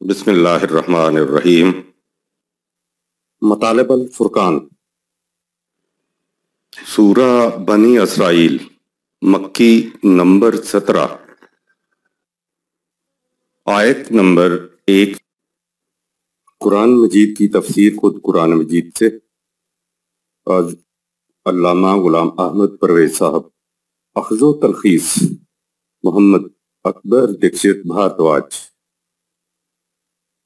بسم اللہ الرحمن الرحیم۔ مطالب الفرقان، سورہ بنی اسرائیل، مکی، نمبر 17، آیت نمبر 1۔ قرآن مجید کی تفسیر خود قرآن مجید سے، آج علامہ غلام احمد پرویز صاحب، اخذ و تلخیص محمد اکبر دکشت بھارتواج،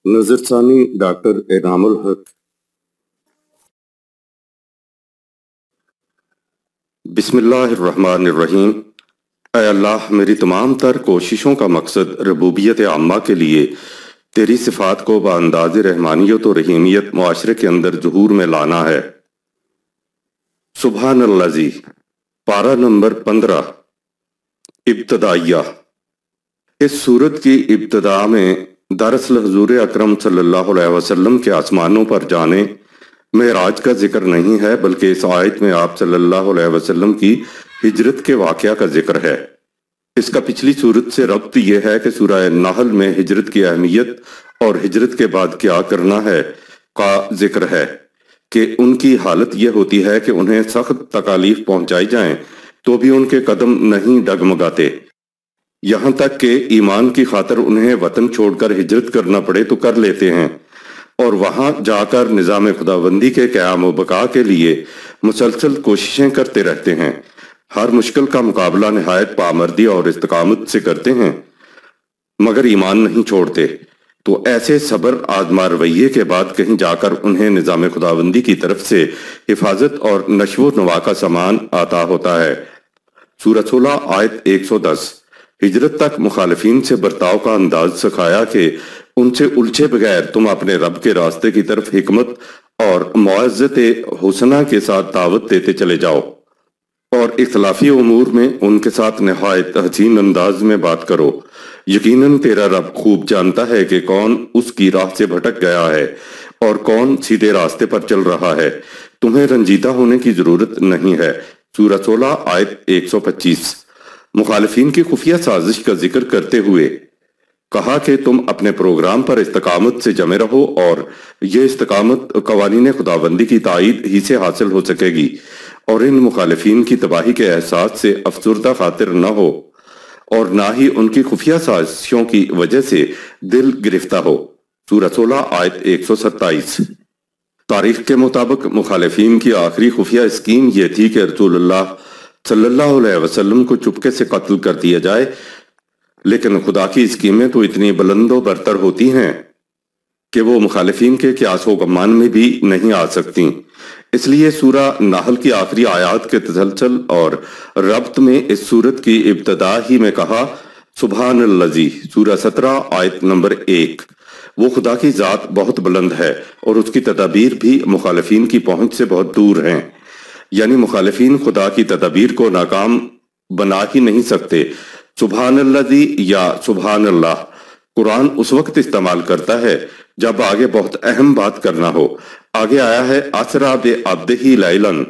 نظر ثانی ڈاکٹر انعام الحق۔ بسم اللہ الرحمن الرحیم۔ اے اللہ، میری تمام تر کوششوں کا مقصد ربوبیت عامہ کے لیے تیری صفات کو بانداز رحمانیت و رحیمیت معاشرے کے اندر ظہور میں لانا ہے۔ سبحان اللذی، پارہ نمبر 15، ابتدائیہ۔ اس سورت کی ابتدا میں دراصل حضور اکرم صلی اللہ علیہ وسلم کے آسمانوں پر جانے معراج کا ذکر نہیں ہے، بلکہ اس آیت میں آپ صلی اللہ علیہ وسلم کی ہجرت کے واقعہ کا ذکر ہے۔ اس کا پچھلی سورت سے ربط یہ ہے کہ سورہ نحل میں ہجرت کی اہمیت اور ہجرت کے بعد کیا کرنا ہے کا ذکر ہے کہ ان کی حالت یہ ہوتی ہے کہ انہیں سخت تکالیف پہنچائی جائیں تو بھی ان کے قدم نہیں ڈگمگاتے، یہاں تک کہ ایمان کی خاطر انہیں وطن چھوڑ کر ہجرت کرنا پڑے تو کر لیتے ہیں، اور وہاں جا کر نظام خداوندی کے قیام و بقا کے لیے مسلسل کوششیں کرتے رہتے ہیں، ہر مشکل کا مقابلہ نہایت پامردی اور استقامت سے کرتے ہیں، مگر ایمان نہیں چھوڑتے۔ تو ایسے صبر آزما رویے کے بعد کہیں جا کر انہیں نظام خداوندی کی طرف سے حفاظت اور نشو و نما کا سامان عطا ہوتا ہے۔ سورہ 16 آیت 110۔ ہجرت تک مخالفین سے برتاؤ کا انداز سکھایا کہ ان سے الجھے بغیر تم اپنے رب کے راستے کی طرف حکمت اور معزت حسنہ کے ساتھ دعوت دیتے چلے جاؤ، اور اختلافی امور میں ان کے ساتھ نہایت حسین انداز میں بات کرو۔ یقیناً تیرا رب خوب جانتا ہے کہ کون اس کی راہ سے بھٹک گیا ہے اور کون سیدھے راستے پر چل رہا ہے، تمہیں رنجیدہ ہونے کی ضرورت نہیں ہے۔ سورہ 16 آیت 125۔ مخالفین کی خفیہ سازش کا ذکر کرتے ہوئے کہا کہ تم اپنے پروگرام پر استقامت سے جمے رہو، اور یہ استقامت قوانین خداوندی کی تائید ہی سے حاصل ہو سکے گی، اور ان مخالفین کی تباہی کے احساس سے افسردہ خاطر نہ ہو، اور نہ ہی ان کی خفیہ سازشوں کی وجہ سے دل گرفتہ ہو۔ سورہ 16 آیت 127۔ تاریخ کے مطابق مخالفین کی آخری خفیہ اسکیم یہ تھی کہ رسول اللہ صلی اللہ علیہ وسلم کو چپکے سے قتل کر دیا جائے، لیکن خدا کی اسکیمیں تو اتنی بلند و برتر ہوتی ہیں کہ وہ مخالفین کے قیاس و گمان میں بھی نہیں آ سکتی۔ اس لیے سورہ نحل کی آخری آیات کے تسلسل اور ربط میں اس سورت کی ابتدا ہی میں کہا سبحان اللذی، سورہ 17 آیت نمبر 1۔ وہ خدا کی ذات بہت بلند ہے اور اس کی تدابیر بھی مخالفین کی پہنچ سے بہت دور ہیں، یعنی مخالفین خدا کی تدابیر کو ناکام بنا ہی نہیں سکتے۔ سبحان اللذی یا سبحان اللہ قرآن اس وقت استعمال کرتا ہے جب آگے بہت اہم بات کرنا ہو۔ آگے آیا ہے اسریٰ بعبدہ لیلاً،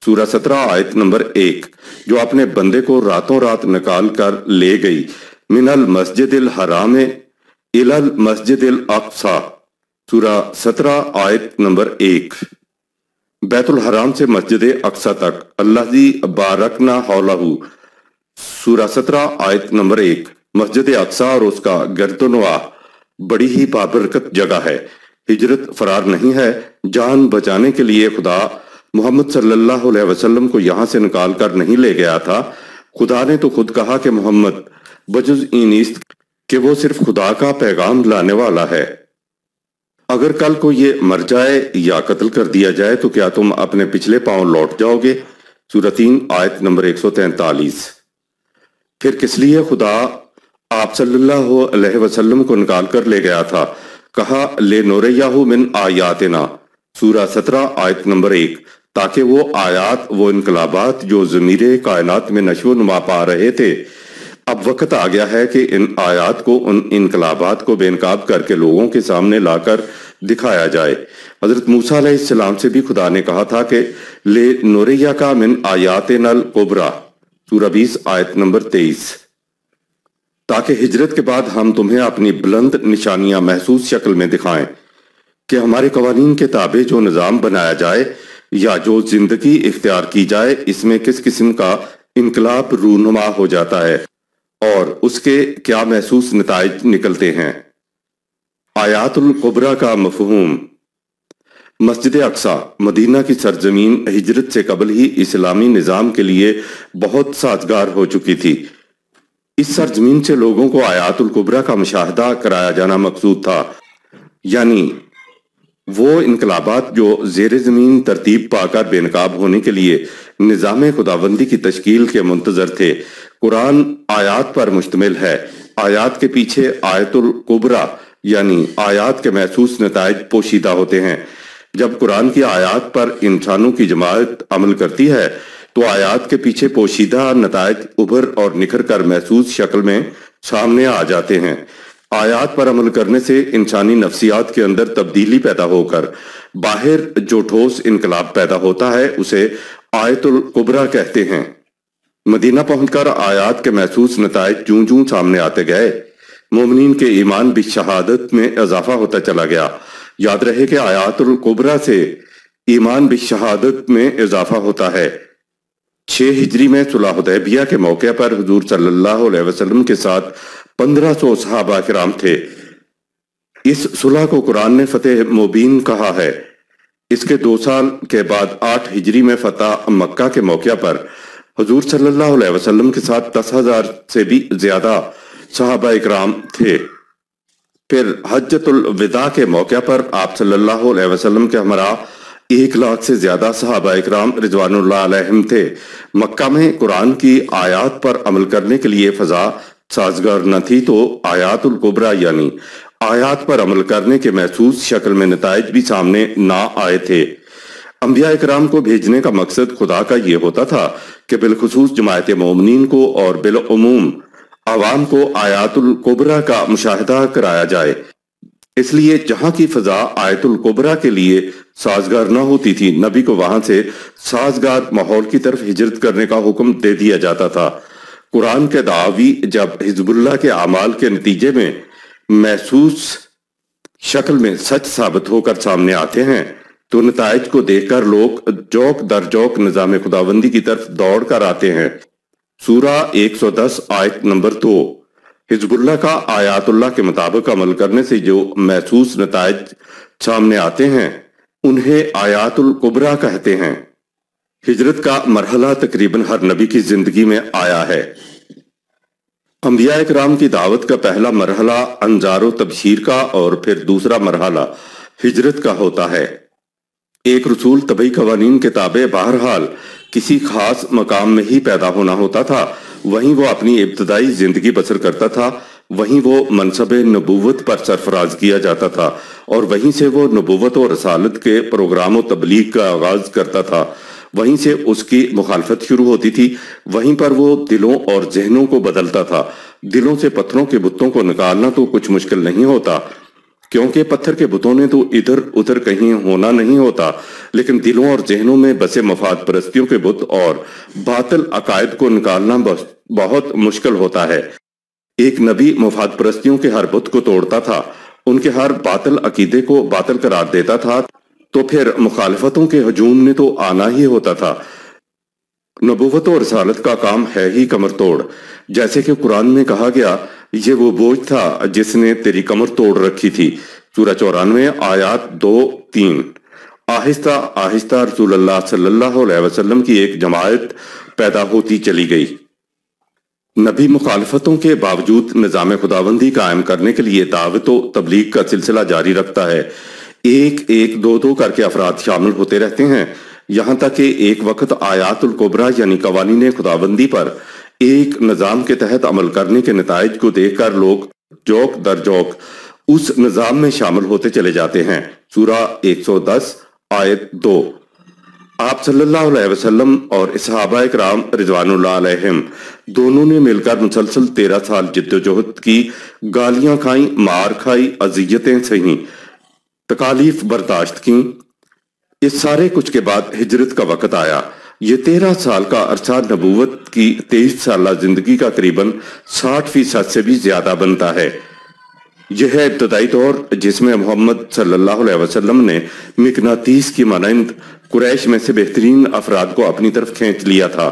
سورہ 17 آیت نمبر 1، جو اپنے بندے کو راتوں رات نکال کر لے گئی، من المسجد الحرام الی المسجد الاقصی، سورہ 17 آیت نمبر 1، بیت الحرام سے مسجد اقصی تک، الذی بارکنا حولہ، سورہ 17 آیت نمبر 1۔ مسجد اقصی اور اس کا گرد و نواح بڑی ہی بابرکت جگہ ہے۔ ہجرت فرار نہیں ہے، جان بچانے کے لیے خدا محمد صلی اللہ علیہ وسلم کو یہاں سے نکال کر نہیں لے گیا تھا۔ خدا نے تو خود کہا کہ محمد بجز این نیست کہ وہ صرف خدا کا پیغام لانے والا ہے۔ اگر کل کو یہ مر جائے یا قتل کر دیا جائے تو کیا تم اپنے پچھلے پاؤں لوٹ جاؤ گے؟ سورہ 3 آیت نمبر 143۔ پھر کس لیے خدا آپ صلی اللہ علیہ وسلم کو نکال کر لے گیا تھا؟ کہا لِنُرِیَّهُ مِنْ آیَاتِنَا، سورہ 17 آیت نمبر 1، تاکہ وہ آیات، وہ انقلابات جو ضمیر کائنات میں نشو و نما پا رہے تھے، اب وقت آ گیا ہے کہ ان آیات کو، ان انقلابات کو بے نقاب کر کے لوگوں کے سامنے لا کر دکھایا جائے۔ حضرت موسیٰ علیہ السلام سے بھی خدا نے کہا تھا کہ لِنُرِیَّكَ مِنْ آیَاتِنَا الْكُبْرَى، سورہ 20 آیت نمبر 23۔ تاکہ ہجرت کے بعد ہم تمہیں اپنی بلند نشانیاں محسوس شکل میں دکھائیں کہ ہمارے قوانین کے تابع جو نظام بنایا جائے یا جو زندگی اختیار کی جائے اس میں کس قسم کا انقلاب رونما ہو جاتا ہے اور اس کے کیا محسوس نتائج نکلتے ہیں۔ آیات الکبریٰ کا مفہوم۔ مسجد اقصیٰ مدینہ کی سرزمین ہجرت سے قبل ہی اسلامی نظام کے لیے بہت سازگار ہو چکی تھی۔ اس سرزمین سے لوگوں کو آیات الکبریٰ کا مشاہدہ کرایا جانا مقصود تھا، یعنی وہ انقلابات جو زیر زمین ترتیب پا کر بے نقاب ہونے کے لیے نظام خداوندی کی تشکیل کے منتظر تھے۔ قرآن آیات پر مشتمل ہے۔ آیات کے پیچھے آیت الکبریٰ یعنی آیات کے محسوس نتائج پوشیدہ ہوتے ہیں۔ جب قرآن کی آیات پر انسانوں کی جماعت عمل کرتی ہے تو آیات کے پیچھے پوشیدہ نتائج ابھر اور نکھر کر محسوس شکل میں سامنے آ جاتے ہیں۔ آیات پر عمل کرنے سے انسانی نفسیات کے اندر تبدیلی پیدا ہو کر باہر جو ٹھوس انقلاب پیدا ہوتا ہے اسے آیت الکبریٰ کہتے ہیں۔ مدینہ پہنچ کر آیات کے محسوس نتائج جوں جوں سامنے آتے گئے، مومنین کے ایمان بالشہادت میں اضافہ ہوتا چلا گیا۔ یاد رہے کہ آیات الکبریٰ سے ایمان بالشہادت میں اضافہ ہوتا ہے۔ 6 ہجری میں صلح حدیبیہ کے موقع پر حضور صلی اللہ علیہ وسلم کے ساتھ 1500 صحابہ کرام تھے۔ اس صلح کو قرآن نے فتح مبین کہا ہے۔ اس کے 2 سال کے بعد 8 ہجری میں فتح مکہ کے موقع پر حضور صلی اللہ علیہ وسلم کے ساتھ 10,000 سے بھی زیادہ صحابہ اکرام تھے۔ پھر حجۃ الوداع کے موقع پر آپ صلی اللہ علیہ وسلم کے ہمراہ 1 لاکھ سے زیادہ صحابہ اکرام رضوان اللہ علیہم تھے۔ مکہ میں قرآن کی آیات پر عمل کرنے کے لیے فضا سازگار نہ تھی تو آیات الکبریٰ یعنی آیات پر عمل کرنے کے محسوس شکل میں نتائج بھی سامنے نہ آئے تھے۔ انبیاء اکرام کو بھیجنے کا مقصد خدا کا یہ ہوتا تھا کہ بالخصوص جماعت مومنین کو اور بالعموم عوام کو آیات الکبریٰ کا مشاہدہ کرایا جائے۔ اس لیے جہاں کی فضا آیت الکبریٰ کے لیے سازگار نہ ہوتی تھی، نبی کو وہاں سے سازگار ماحول کی طرف ہجرت کرنے کا حکم دے دیا جاتا تھا۔ قرآن کے دعاوی جب حزب اللہ کے اعمال کے نتیجے میں محسوس شکل میں سچ ثابت ہو کر سامنے آتے ہیں تو نتائج کو دیکھ کر لوگ جوک در جوک نظام خداوندی کی طرف دوڑ کر آتے ہیں۔ سورہ 110 آیت نمبر 2۔ حزب اللہ کا آیات اللہ کے مطابق عمل کرنے سے جو محسوس نتائج سامنے آتے ہیں انہیں آیات الکبریٰ کہتے ہیں۔ ہجرت کا مرحلہ تقریباً ہر نبی کی زندگی میں آیا ہے۔ انبیاء اکرام کی دعوت کا پہلا مرحلہ انذار و تبشیر کا اور پھر دوسرا مرحلہ ہجرت کا ہوتا ہے۔ ایک رسول طبعی قوانین کے تابع بہرحال کسی خاص مقام میں ہی پیدا ہونا ہوتا تھا، وہیں وہ اپنی ابتدائی زندگی بسر کرتا تھا، وہیں وہ منصب نبوت پر سرفراز کیا جاتا تھا اور وہیں سے وہ نبوت و رسالت کے پروگرام و تبلیغ کا آغاز کرتا تھا، وہیں سے اس کی مخالفت شروع ہوتی تھی، وہیں پر وہ دلوں اور ذہنوں کو بدلتا تھا۔ دلوں سے پتھروں کے بتوں کو نکالنا تو کچھ مشکل نہیں ہوتا، کیونکہ پتھر کے بتوں نے تو ادھر ادھر کہیں ہونا نہیں ہوتا، لیکن دلوں اور ذہنوں میں بسے مفاد پرستیوں کے بت اور باطل عقائد کو نکالنا بہت مشکل ہوتا ہے۔ ایک نبی مفاد پرستیوں کے ہر بت کو توڑتا تھا، ان کے ہر باطل عقیدے کو باطل قرار دیتا تھا، تو پھر مخالفتوں کے ہجوم نے تو آنا ہی ہوتا تھا۔ نبوت و رسالت کا کام ہے ہی کمر توڑ، جیسے کہ قرآن میں کہا گیا، یہ وہ بوجھ تھا جس نے تیری کمر توڑ رکھی تھی۔ سورہ 94 آیات 2-3۔ آہستہ آہستہ رسول اللہ صلی اللہ علیہ وسلم کی ایک جماعت پیدا ہوتی چلی گئی۔ نبی مخالفتوں کے باوجود نظام خداوندی قائم کرنے کے لیے دعوت و تبلیغ کا سلسلہ جاری رکھتا ہے۔ ایک ایک دو دو کر کے افراد شامل ہوتے رہتے ہیں، یہاں تک کہ ایک وقت آیات الکبریٰ یعنی قوانین خداوندی پر ایک نظام کے تحت عمل کرنے کے نتائج کو دیکھ کر لوگ جوک در جوک اس نظام میں شامل ہوتے چلے جاتے ہیں۔ سورہ 110 آیت 2۔ آپ صلی اللہ علیہ وسلم اور صحابہ اکرام رضوان اللہ علیہم دونوں نے مل کر مسلسل 13 سال جد و جہد کی، گالیاں کھائیں، مار کھائی، اذیتیں سہیں، تکالیف برداشت کیں۔ اس سارے کچھ کے بعد ہجرت کا وقت آیا۔ یہ 13 سال کا عرصہ نبوت کی 23 سالہ زندگی کا قریباً 60% سے بھی زیادہ بنتا ہے۔ یہ ہے ابتدائی دور جس میں محمد صلی اللہ علیہ وسلم نے مقناطیس کی مانند قریش میں سے بہترین افراد کو اپنی طرف کھینچ لیا تھا۔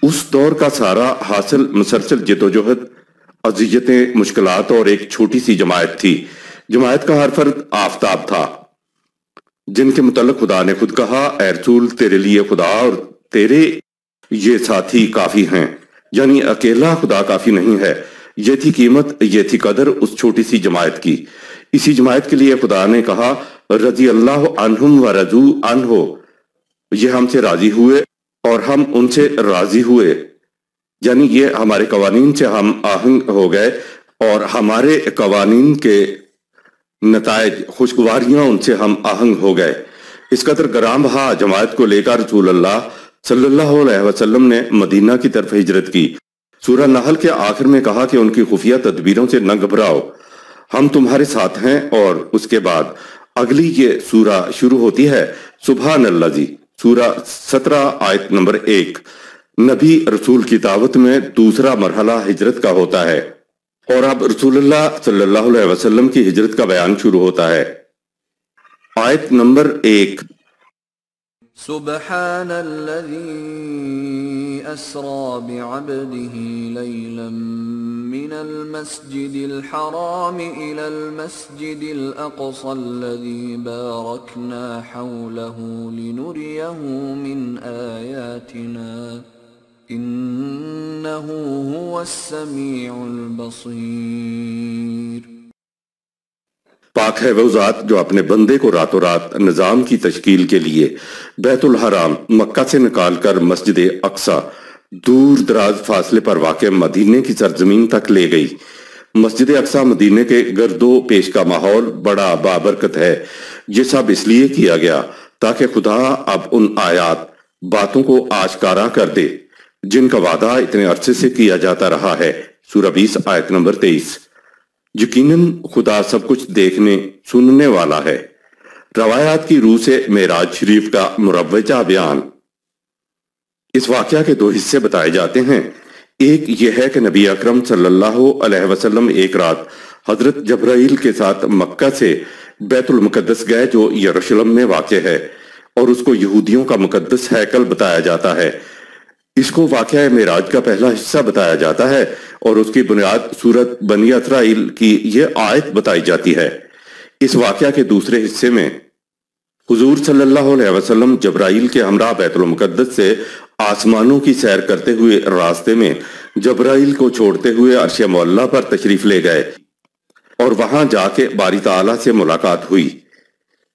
اس دور کا سارا حاصل مسلسل جدوجہد، اذیتیں، مشکلات اور ایک چھوٹی سی جماعت تھی۔ جماعت کا ہر فرد آفتاب تھا، جن کے متعلق خدا نے خود کہا، اے رسول، تیرے لیے خدا اور تیرے یہ ساتھی کافی ہیں، یعنی اکیلا خدا کافی نہیں ہے۔ یہ تھی قیمت، یہ تھی قدر اس چھوٹی سی جماعت کی۔ اسی جماعت کے لیے خدا نے کہا، رضی اللہ عنہم و رضو عنہ، یہ ہم سے راضی ہوئے اور ہم ان سے راضی ہوئے، یعنی یہ ہمارے قوانین سے ہم آہنگ ہو گئے اور ہمارے قوانین کے نتائج، خوشگواریاں ان سے ہم آہنگ ہو گئے۔ اس قدر گرام بہا جماعت کو لے کر رسول اللہ صلی اللہ علیہ وسلم نے مدینہ کی طرف ہجرت کی۔ سورہ نحل کے آخر میں کہا کہ ان کی خفیہ تدبیروں سے نہ گھبراؤ، ہم تمہارے ساتھ ہیں، اور اس کے بعد اگلی یہ سورہ شروع ہوتی ہے سبحان اللہ جی، سورہ 17 آیت نمبر 1۔ نبی رسول کی دعوت میں دوسرا مرحلہ ہجرت کا ہوتا ہے، اور اب رسول اللہ صلی اللہ علیہ وسلم کی ہجرت کا بیان شروع ہوتا ہے۔ آیت نمبر 1۔ سبحان الذي أسرى بعبده ليلا من المسجد الحرام إلى المسجد الأقصى الذي باركنا حوله لنريه من آياتنا إنه هو السميع البصير۔ پاک ہے وہ ذات جو اپنے بندے کو راتوں رات نظام کی تشکیل کے لیے بیت الحرام مکہ سے نکال کر مسجد اقصی دور دراز فاصلے پر واقع مدینے کی سرزمین تک لے گئی۔ مسجد اقصی مدینے کے گرد و پیش کا ماحول بڑا بابرکت ہے۔ یہ سب اس لیے کیا گیا تاکہ خدا اب ان آیات باتوں کو آشکارا کر دے جن کا وعدہ اتنے عرصے سے کیا جاتا رہا ہے۔ سورہ 20 آیت نمبر 23۔ یقیناً خدا سب کچھ دیکھنے سننے والا ہے۔ روایات کی روح سے معراج شریف کا مروجہ بیان۔ اس واقعہ کے 2 حصے بتائے جاتے ہیں۔ ایک یہ ہے کہ نبی اکرم صلی اللہ علیہ وسلم ایک رات حضرت جبرائیل کے ساتھ مکہ سے بیت المقدس گئے جو یروشلم میں واقع ہے، اور اس کو یہودیوں کا مقدس ہیکل بتایا جاتا ہے۔ اس کو واقعہ معراج کا پہلا حصہ بتایا جاتا ہے، اور اس کی بنیاد سورت بنی اسرائیل کی یہ آیت بتائی جاتی ہے۔ اس واقعہ کے دوسرے حصے میں حضور صلی اللہ علیہ وسلم جبرائیل کے ہمراہ بیت المقدس سے آسمانوں کی سیر کرتے ہوئے راستے میں جبرائیل کو چھوڑتے ہوئے عرش معلیٰ پر تشریف لے گئے، اور وہاں جا کے باری تعالیٰ سے ملاقات ہوئی۔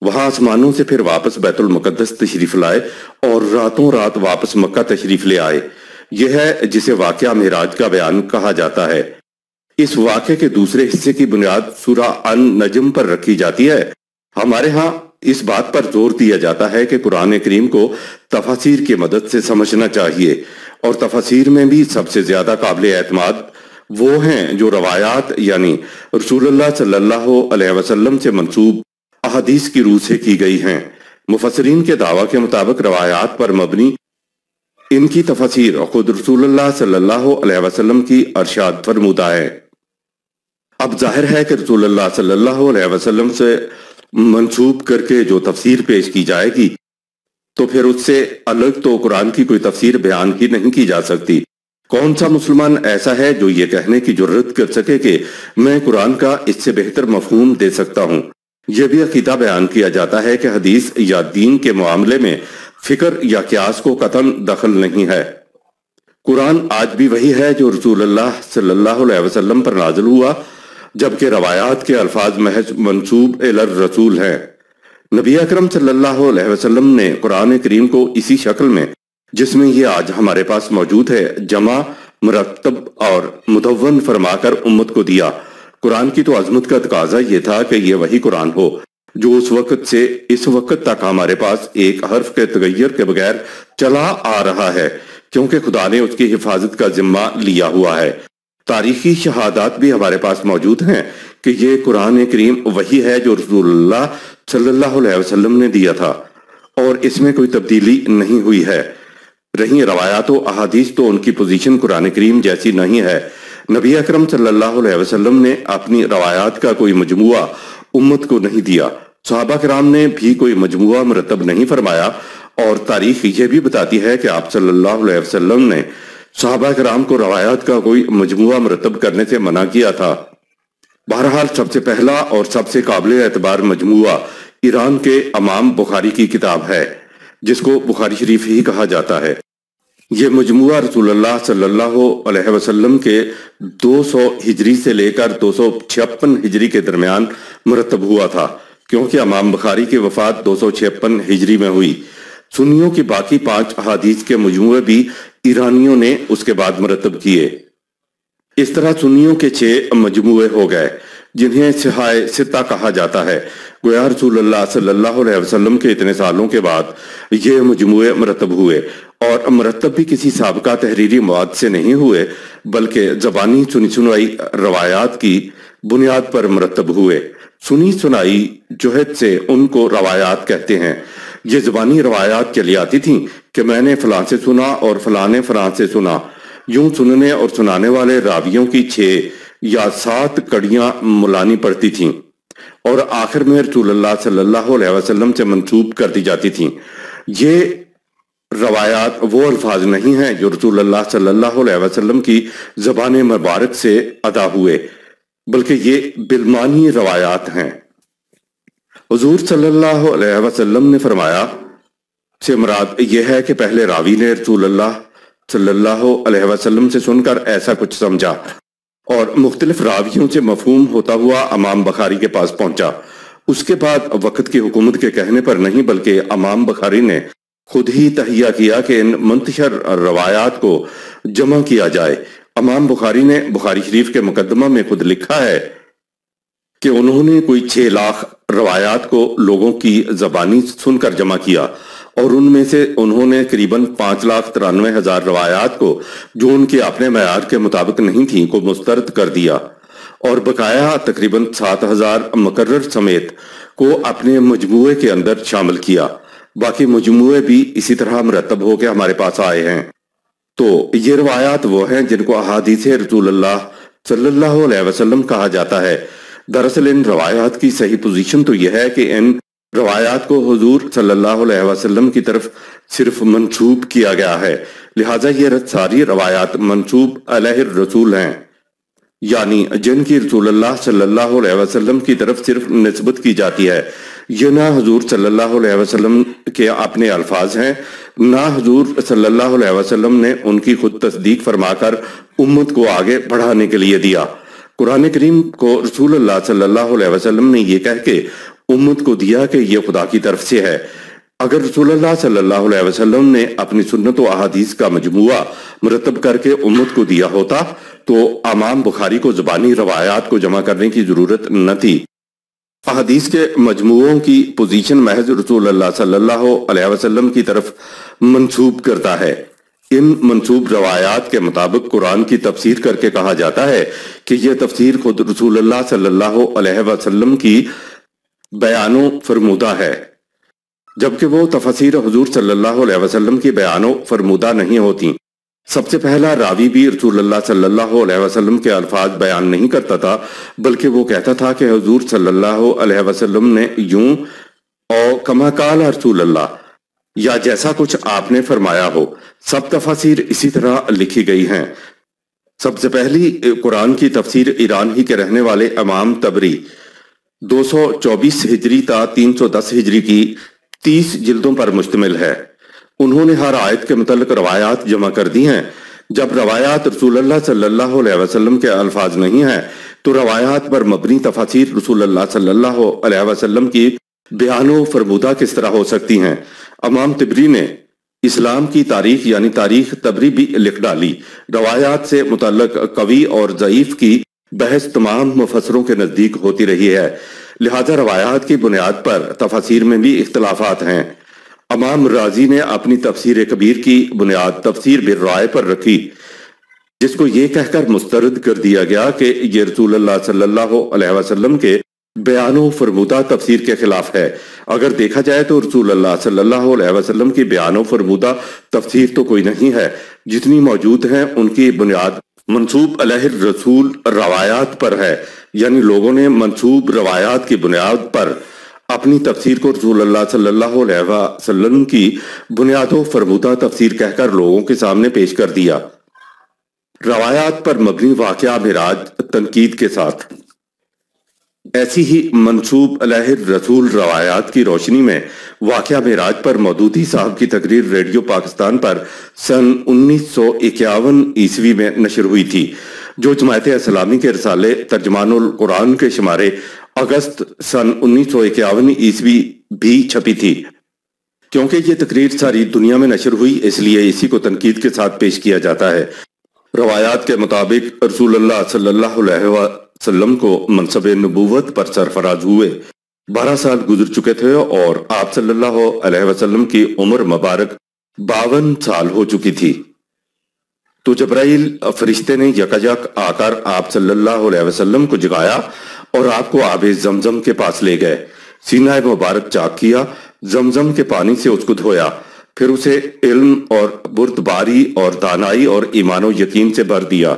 وہاں آسمانوں سے پھر واپس بیت المقدس تشریف لائے اور راتوں رات واپس مکہ تشریف لے آئے۔ یہ ہے جسے واقعہ معراج کا بیان کہا جاتا ہے۔ اس واقعے کے دوسرے حصے کی بنیاد سورہ النجم پر رکھی جاتی ہے۔ ہمارے ہاں اس بات پر زور دیا جاتا ہے کہ قرآن کریم کو تفاسیر کی مدد سے سمجھنا چاہیے، اور تفاسیر میں بھی سب سے زیادہ قابل اعتماد وہ ہیں جو روایات یعنی رسول اللہ صلی اللہ علیہ وسلم سے منسوب احادیث کی روح سے کی گئی ہیں۔ مفسرین کے دعویٰ کے مطابق روایات پر مبنی ان کی تفاسیر خود رسول اللہ صلی اللہ علیہ وسلم کی ارشاد فرمودہ ہے۔ اب ظاہر ہے کہ رسول اللہ صلی اللہ علیہ وسلم سے منسوب کر کے جو تفسیر پیش کی جائے گی تو پھر اس سے الگ تو قرآن کی کوئی تفسیر بیان کی نہیں کی جا سکتی۔ کون سا مسلمان ایسا ہے جو یہ کہنے کی جرت کر سکے کہ میں قرآن کا اس سے بہتر مفہوم دے سکتا ہوں؟ یہ بھی عقیدہ بیان کیا جاتا ہے کہ حدیث یا دین کے معاملے میں فکر یا قیاس کو قطعاً دخل نہیں ہے۔ قرآن آج بھی وہی ہے جو رسول اللہ صلی اللہ علیہ وسلم پر نازل ہوا، جبکہ روایات کے الفاظ محض منسوب الی الرسول ہیں۔ نبی اکرم صلی اللہ علیہ وسلم نے قرآن کریم کو اسی شکل میں جس میں یہ آج ہمارے پاس موجود ہے جمع، مرتب اور مدون فرما کر امت کو دیا۔ قرآن کی تو عظمت کا تقاضا یہ تھا کہ یہ وہی قرآن ہو جو اس وقت سے اس وقت تک ہمارے پاس ایک حرف کے تغیر کے بغیر چلا آ رہا ہے، کیونکہ خدا نے اس کی حفاظت کا ذمہ لیا ہوا ہے۔ تاریخی شہادات بھی ہمارے پاس موجود ہیں کہ یہ قرآن کریم وہی ہے جو رسول اللہ صلی اللہ علیہ وسلم نے دیا تھا، اور اس میں کوئی تبدیلی نہیں ہوئی ہے۔ رہی روایات و احادیث تو ان کی پوزیشن قرآن کریم جیسی نہیں ہے۔ نبی اکرم صلی اللہ علیہ وسلم نے اپنی روایات کا کوئی مجموعہ امت کو نہیں دیا، صحابہ کرام نے بھی کوئی مجموعہ مرتب نہیں فرمایا، اور تاریخ یہ بھی بتاتی ہے کہ آپ صلی اللہ علیہ وسلم نے صحابہ کرام کو روایات کا کوئی مجموعہ مرتب کرنے سے منع کیا تھا۔ بہرحال سب سے پہلا اور سب سے قابل اعتبار مجموعہ ایران کے امام بخاری کی کتاب ہے، جس کو بخاری شریف ہی کہا جاتا ہے۔ یہ مجموعہ رسول اللہ صلی اللہ علیہ وسلم کے 200 ہجری سے لے کر 256 ہجری کے درمیان مرتب ہوا تھا، کیونکہ امام بخاری کی وفات 256 ہجری میں ہوئی۔ سنیوں کی باقی 5 احادیث کے مجموعے بھی ایرانیوں نے اس کے بعد مرتب کیے۔ اس طرح سنیوں کے 6 مجموعے ہو گئے، جنہیں صحائے ستہ کہا جاتا ہے۔ گویا رسول اللہ صلی اللہ علیہ وسلم کے اتنے سالوں کے بعد یہ مجموعے مرتب ہوئے، اور مرتب بھی کسی سابقہ تحریری مواد سے نہیں ہوئے، بلکہ زبانی سنی سنائی روایات کی بنیاد پر مرتب ہوئے۔ سنی سنائی جہد سے ان کو روایات کہتے ہیں۔ یہ زبانی روایات چلی آتی تھیں کہ میں نے فلاں سے سنا اور فلاں نے فلاں سے سنا، یوں سننے اور سنانے والے راویوں کی 6 یا 7 کڑیاں ملانی پڑتی تھیں، اور آخر میں رسول اللہ صلی اللہ علیہ وسلم سے منسوب کر دی جاتی تھیں۔ یہ روایات وہ الفاظ نہیں ہیں جو رسول اللہ صلی اللہ علیہ وسلم کی زبان مبارک سے ادا ہوئے، بلکہ یہ بالمانی روایات ہیں۔ حضور صلی اللہ علیہ وسلم نے فرمایا سے مراد یہ ہے کہ پہلے راوی نے رسول اللہ صلی اللہ علیہ وسلم سے سن کر ایسا کچھ سمجھا، اور مختلف راویوں سے مفہوم ہوتا ہوا امام بخاری کے پاس پہنچا۔ اس کے بعد وقت کی حکومت کے کہنے پر نہیں، بلکہ امام بخاری نے خود ہی تہیہ کیا کہ ان منتشر روایات کو جمع کیا جائے۔ امام بخاری نے بخاری شریف کے مقدمہ میں خود لکھا ہے کہ انہوں نے کوئی 6 لاکھ روایات کو لوگوں کی زبانی سن کر جمع کیا، اور ان میں سے انہوں نے قریباً 5,93,000 روایات کو جو ان کے اپنے معیار کے مطابق نہیں تھیں کو مسترد کر دیا، اور بقایا تقریباً 7,000 مقرر سمیت کو اپنے مجموعے کے اندر شامل کیا۔ باقی مجموعے بھی اسی طرح مرتب ہو کے ہمارے پاس آئے ہیں۔ تو یہ روایات وہ ہیں جن کو احادیث رسول اللہ صلی اللہ علیہ وسلم کہا جاتا ہے۔ دراصل ان روایات کی صحیح پوزیشن تو یہ ہے کہ ان روایات کو حضور صلی اللہ علیہ وسلم کی طرف صرف منسوب کیا گیا ہے، لہٰذا یہ ساری روایات منسوب علیہ الرسول ہیں، یعنی جن کی رسول اللہ صلی اللہ علیہ وسلم کی طرف صرف نسبت کی جاتی ہے۔ یہ نہ حضور صلی اللہ علیہ وسلم کے اپنے الفاظ ہیں، نہ حضور صلی اللہ علیہ وسلم نے ان کی خود تصدیق فرما کر امت کو آگے بڑھانے کے لیے دیا۔ قرآن کریم کو رسول اللہ صلی اللہ علیہ وسلم نے یہ کہہ کے امت کو دیا کہ یہ خدا کی طرف سے ہے۔ اگر رسول اللہ صلی اللہ علیہ وسلم نے اپنی سنت و احادیث کا مجموعہ مرتب کر کے امت کو دیا ہوتا تو امام بخاری کو زبانی روایات کو جمع کرنے کی ضرورت نہ تھی۔ احادیث کے مجموعوں کی پوزیشن محض رسول اللہ صلی اللہ علیہ وسلم کی طرف منسوب کرتا ہے۔ ان منسوب روایات کے مطابق قرآن کی تفسیر کر کے کہا جاتا ہے کہ یہ تفسیر خود رسول اللہ صلی اللہ علیہ وسلم کی بیان و فرمودہ ہے، جبکہ وہ تفسیر حضور صلی اللہ علیہ وسلم کی بیان و فرمودہ نہیں ہوتی۔ سب سے پہلا راوی بھی رسول اللہ صلی اللہ علیہ وسلم کے الفاظ بیان نہیں کرتا تھا، بلکہ وہ کہتا تھا کہ حضور صلی اللہ علیہ وسلم نے یوں او کما قال رسول اللہ، یا جیسا کچھ آپ نے فرمایا ہو۔ سب تفاسیر اسی طرح لکھی گئی ہیں۔ سب سے پہلی قرآن کی تفسیر ایران ہی کے رہنے والے امام طبری 224 ہجری تا 310 ہجری کی 30 جلدوں پر مشتمل ہے۔ انہوں نے ہر آیت کے متعلق روایات جمع کر دی ہیں۔ جب روایات رسول اللہ صلی اللہ علیہ وسلم کے الفاظ نہیں ہیں تو روایات پر مبنی تفاسیر رسول اللہ صلی اللہ علیہ وسلم کی بیان و فرمودہ کس طرح ہو سکتی ہیں؟ امام طبری نے اسلام کی تاریخ یعنی تاریخ طبری بھی لکھ ڈالی۔ روایات سے متعلق قوی اور ضعیف کی بحث تمام مفسروں کے نزدیک ہوتی رہی ہے، لہذا روایات کی بنیاد پر تفاسیر میں بھی اختلافات ہیں۔ امام رازی نے اپنی تفسیر کبیر کی بنیاد تفسیر بالرائے پر رکھی، جس کو یہ کہہ کر مسترد کر دیا گیا کہ یہ رسول اللہ صلی اللہ علیہ وسلم کے بیان و فرمودہ تفسیر کے خلاف ہے۔ اگر دیکھا جائے تو رسول اللہ صلی اللہ علیہ وسلم کی بیان و فرمودہ تفسیر تو کوئی نہیں ہے، جتنی موجود ہیں ان کی بنیاد منسوب علیہ الرسول روایات پر ہے، یعنی لوگوں نے منسوب روایات کی بنیاد پر اپنی تفسیر کو رسول اللہ صلی اللہ علیہ وسلم کی بنیاد و فرمودہ تفسیر کہہ کر لوگوں کے سامنے پیش کر دیا۔ روایات پر مبنی واقعہ معراج تنقید کے ساتھ۔ ایسی ہی منسوب علیہ الرسول روایات کی روشنی میں واقعہ معراج پر مودودی صاحب کی تقریر ریڈیو پاکستان پر سن 1951 عیسوی میں نشر ہوئی تھی، جو جماعت اسلامی کے رسالے ترجمان القرآن کے شمارے اگست سن 1951 عیسوی بھی چھپی تھی۔ کیونکہ یہ تقریر ساری دنیا میں نشر ہوئی، اس لیے اسی کو تنقید کے ساتھ پیش کیا جاتا ہے۔ روایات کے مطابق رسول اللہ صلی اللہ علیہ وسلم کو منصب نبوت پر سرفراز ہوئے 12 سال گزر چکے تھے اور آپ صلی اللہ علیہ وسلم کی عمر مبارک 52 سال ہو چکی تھی۔ تو جبرائیل فرشتے نے یکایک آ کر آپ صلی اللہ علیہ وسلم کو جگایا اور آپ کو آب زمزم کے پاس لے گئے، سینہ مبارک چاک کیا، زمزم کے پانی سے اس کو دھویا، پھر اسے علم اور بردباری اور دانائی اور ایمان و یقین سے بھر دیا۔